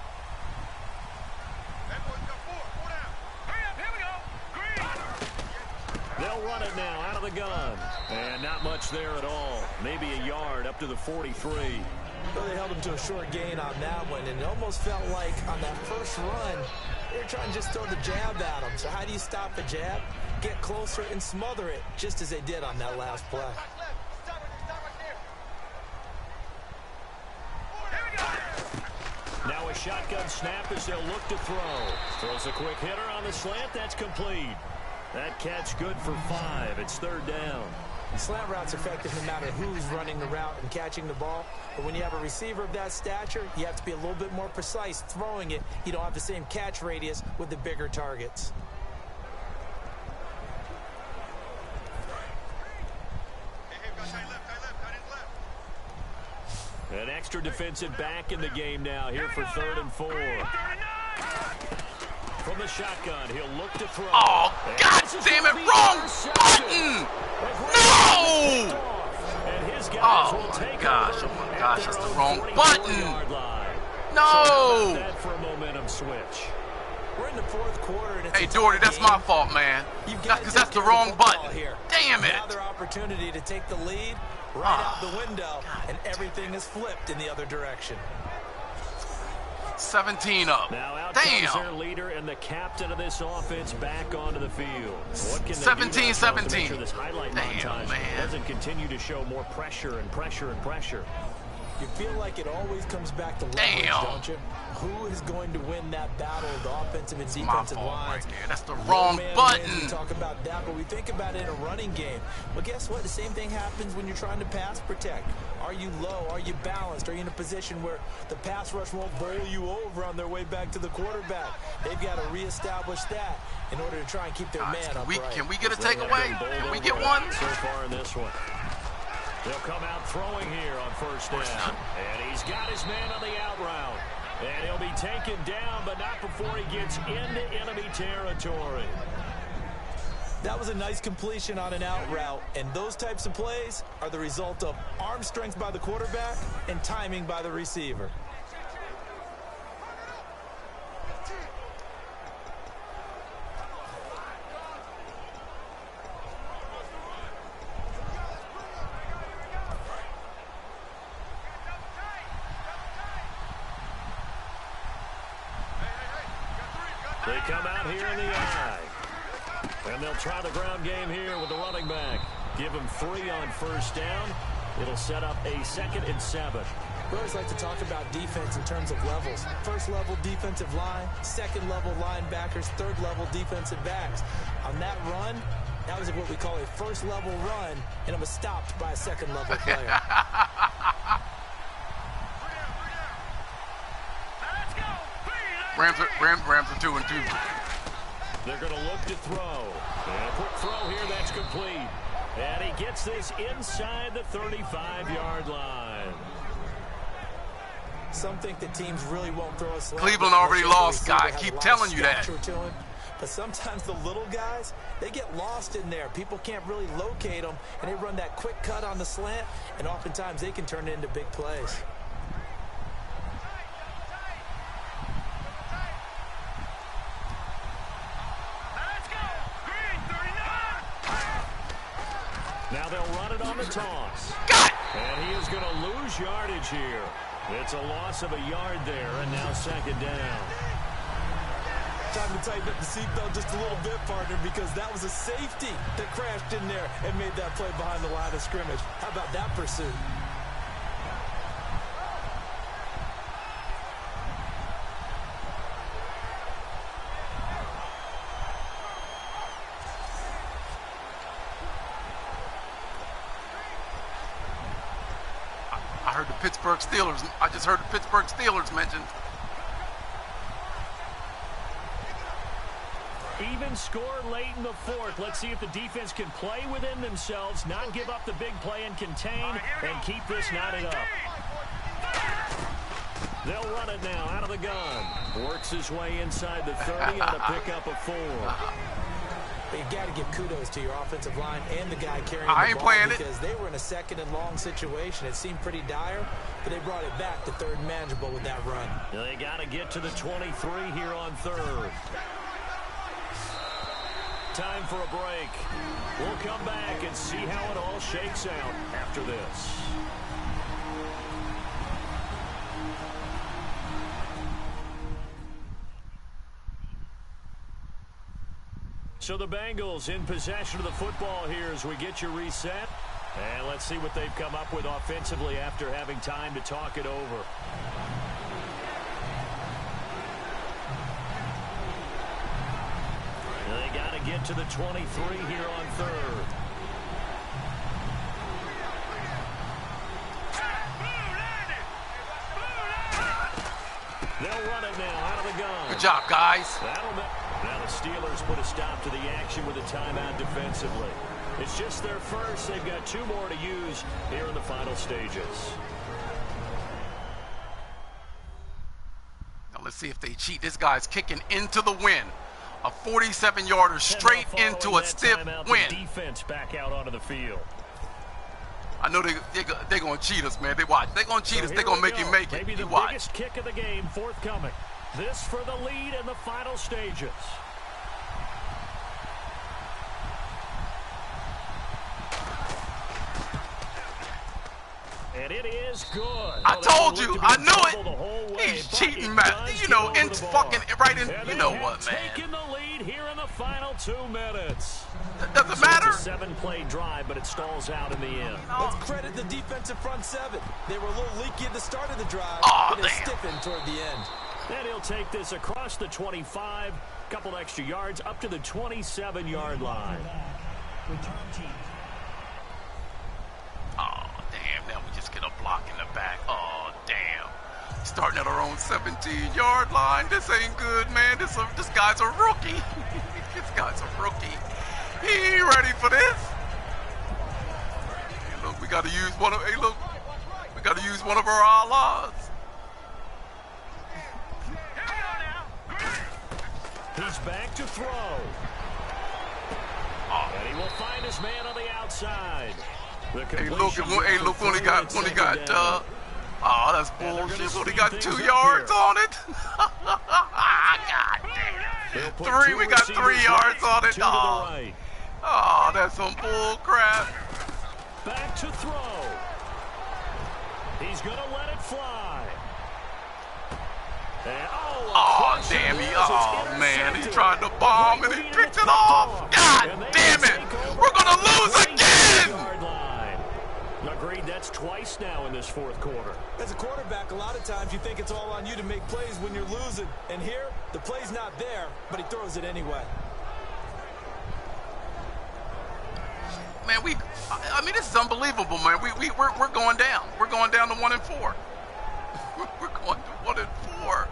Speaker 4: They'll run it now out of the gun. And not much there at all. Maybe a yard up to the 43.
Speaker 5: Well, they held him to a short gain on that one, and it almost felt like on that first run, they were trying to just throw the jab at him. So how do you stop the jab? Get closer and smother it, just as they did on that last play.
Speaker 4: Now a shotgun snap as they'll look to throw. Throws a quick hitter on the slant. That's complete. That catch good for 5. It's third down.
Speaker 5: Slant route's effective no matter who's running the route and catching the ball. But when you have a receiver of that stature, you have to be a little bit more precise throwing it. You don't have the same catch radius with the bigger targets.
Speaker 4: An extra defensive back in the game now here for 3rd and 4. From the shotgun, he'll look to throw.
Speaker 2: Oh, God damn it, wrong button! No! Oh, my gosh, that's the wrong button! No!
Speaker 4: For a momentum switch.
Speaker 5: We're in the 4th quarter. And it's
Speaker 2: hey, Doherty, that's my fault, man. That's because that's the wrong button. Damn it!
Speaker 5: Another opportunity to take the lead right out the window, and everything is flipped in the other direction.
Speaker 2: 17 up.
Speaker 4: Now out
Speaker 2: Damn.
Speaker 4: comes their leader and the captain of this offense back onto the field. What can
Speaker 2: 17-17.
Speaker 4: Make sure this highlight montage
Speaker 2: man.
Speaker 4: doesn't continue to show more pressure and pressure and pressure.
Speaker 5: You feel like it always comes back to leverage, don't you? Who is going to win that battle of the offensive and defensive lines?
Speaker 2: Right there. That's the wrong button.
Speaker 5: We talk about that, but we think about it in a running game. Well, guess what? The same thing happens when you're trying to pass protect. Are you low? Are you balanced? Are you in a position where the pass rush won't bowl you over on their way back to the quarterback? They've got to reestablish that in order to try and keep their man upright.
Speaker 2: Can we get a takeaway? Can we get one?
Speaker 4: So far in this one. They'll come out throwing here on 1st down. And he's got his man on the out route. And he'll be taken down, but not before he gets into enemy territory.
Speaker 5: That was a nice completion on an out route, and those types of plays are the result of arm strength by the quarterback and timing by the receiver.
Speaker 4: They come out here in the eye. And they'll try the ground game here with the running back. Give him 3 on 1st down. It'll set up a 2nd and 7.
Speaker 5: We always like to talk about defense in terms of levels. 1st level defensive line, 2nd level linebackers, 3rd level defensive backs. On that run, that was what we call a 1st level run, and it was stopped by a 2nd level player.
Speaker 2: Rams are 2 and 2.
Speaker 4: They're going to look to throw. And a quick throw here, that's complete. And he gets this inside the 35-yard line.
Speaker 5: Some think that teams really won't throw a slant.
Speaker 2: Cleveland already lost, guy. Keep telling you that.
Speaker 5: But sometimes the little guys, they get lost in there. People can't really locate them, and they run that quick cut on the slant, and oftentimes they can turn it into big plays.
Speaker 4: Now they'll run it on the toss.
Speaker 2: God!
Speaker 4: And he is going to lose yardage here. It's a loss of a yard there, and now second down.
Speaker 5: Time to tighten up the seatbelt just a little bit, partner, because that was a safety that crashed in there and made that play behind the line of scrimmage. How about that pursuit?
Speaker 2: I heard the Pittsburgh Steelers. I just heard the Pittsburgh Steelers mentioned.
Speaker 4: Even score late in the fourth. Let's see if the defense can play within themselves, not give up the big play and contain, and keep this knotted up. They'll run it now out of the gun. Works his way inside the 30 on a pickup of 4.
Speaker 5: You got to give kudos to your offensive line and the guy carrying
Speaker 2: I
Speaker 5: the
Speaker 2: ain't
Speaker 5: ball
Speaker 2: playing it.
Speaker 5: because they were in a second and long situation. It seemed pretty dire, but they brought it back to third and manageable with that run.
Speaker 4: They got to get to the 23 here on third. Time for a break. We'll come back and see how it all shakes out after this. So the Bengals in possession of the football here as we get you reset. And let's see what they've come up with offensively after having time to talk it over. They got to get to the 23 here on third. They'll run it now out of the gun.
Speaker 2: Good job, guys.
Speaker 4: Now the Steelers put a stop to the action with a timeout defensively. It's just their first. They've got 2 more to use here in the final stages.
Speaker 2: Now let's see if they cheat. This guy's kicking into the wind. A 47-yarder straight into a stiff wind.
Speaker 4: Defense back out onto the field.
Speaker 2: I know they're going to cheat us, man. They watch. They're going to cheat us. They're going to make him make it.
Speaker 4: Maybe the
Speaker 2: watch.
Speaker 4: biggest kick of the game forthcoming. This for the lead in the final stages. And it is good.
Speaker 2: I told you. I knew it. He's cheating, man. You know, fucking right in. You know what, man?
Speaker 4: Taking the lead here in the final 2 minutes.
Speaker 2: That doesn't matter.
Speaker 4: It's a 7-play drive, but it stalls out in the end.
Speaker 5: Let's credit the defensive front 7. They were a little leaky at the start of the drive, but it stiffened toward the end.
Speaker 4: And he'll take this across the 25, couple extra yards, up to the 27-yard line.
Speaker 8: Return team.
Speaker 2: Oh, damn. Now we just get a block in the back. Oh, damn. Starting at our own 17-yard line. This ain't good, man. This guy's a rookie. This guy's a rookie. He ain't ready for this. Hey, look, we got to use one of. Hey, look, we got to use one of our Allahs.
Speaker 4: He's back to throw. And he will find his man on the outside.
Speaker 2: Hey, look, when he got, oh, that's bullshit. When he got 2 yards on it. God damn. We got 3 yards on it. Oh, that's some bull crap.
Speaker 4: Back to throw. He's going to let it fly. And,
Speaker 2: damn, man, he tried to bomb and he picked it off. God damn it. We're going to lose again.
Speaker 4: Agreed, that's twice now in this fourth quarter.
Speaker 5: As a quarterback, a lot of times you think it's all on you to make plays when you're losing. And here, the play's not there, but he throws it anyway.
Speaker 2: Man, I mean, this is unbelievable, man. We're going down. We're going down to 1-4. We're going to 1-4.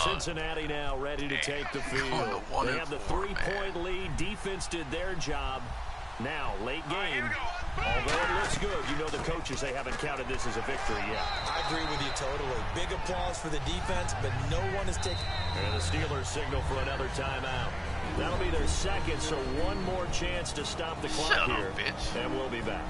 Speaker 4: Cincinnati now ready to take the field. They have the 3-point lead. Defense did their job. Now, late game, although it looks good, you know the coaches, they haven't counted this as a victory yet.
Speaker 5: I agree with you totally. Big applause for the defense, but no one is taking...
Speaker 4: And the Steelers signal for another timeout. That'll be their second, so one more chance to stop the clock here.
Speaker 2: Bitch.
Speaker 4: And we'll be back.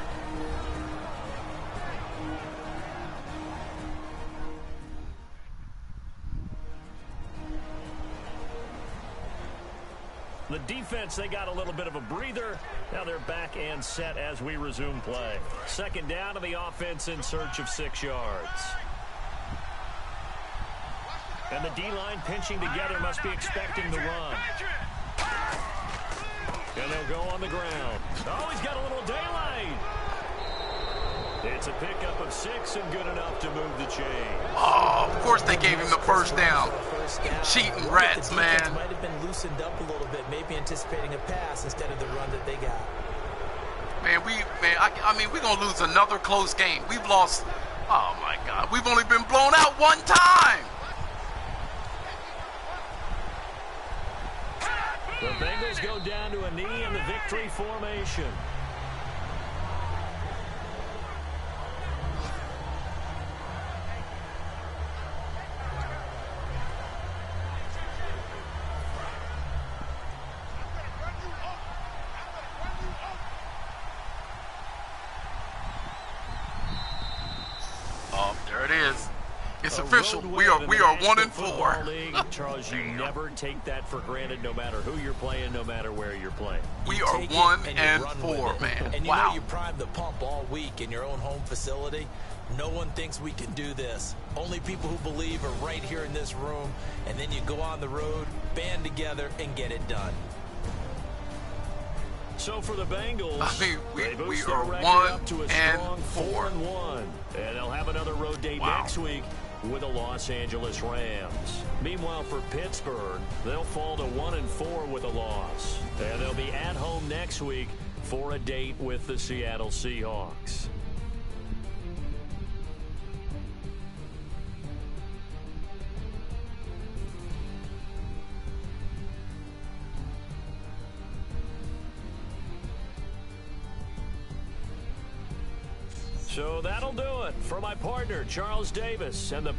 Speaker 4: The defense defense, they got a little bit of a breather. Now they're back and set as we resume play. Second down to the offense in search of 6 yards. And the D-line pinching together, must be expecting the run. And they'll go on the ground. Oh, he's got a little daylight. It's a pickup of 6 and good enough to move the chain.
Speaker 2: Oh, of course they gave him the first down. Cheating rats, man.
Speaker 5: Might have been loosened up a little bit, maybe anticipating a pass instead of the run that they got.
Speaker 2: Man, I mean, we're going to lose another close game. We've lost, oh my God, we've only been blown out one time.
Speaker 4: The Bengals go down to a knee in the victory formation.
Speaker 2: Oh, there it is. It's official. We are 1-4.
Speaker 4: Charles, you never take that for granted, no matter who you're playing, no matter where you're playing.
Speaker 2: We are 1-4, man.
Speaker 5: And you
Speaker 2: wow.
Speaker 5: know you primed the pump all week in your own home facility. No one thinks we can do this. Only people who believe are right here in this room. And then you go on the road, band together, and get it done.
Speaker 4: So for the Bengals,
Speaker 2: I mean, we are 1-4.
Speaker 4: 4-1. And they'll have another road day next week with the Los Angeles Rams. Meanwhile, for Pittsburgh, they'll fall to 1-4 with a loss. And they'll be at home next week for a date with the Seattle Seahawks. So that'll do it for my partner, Charles Davis, and the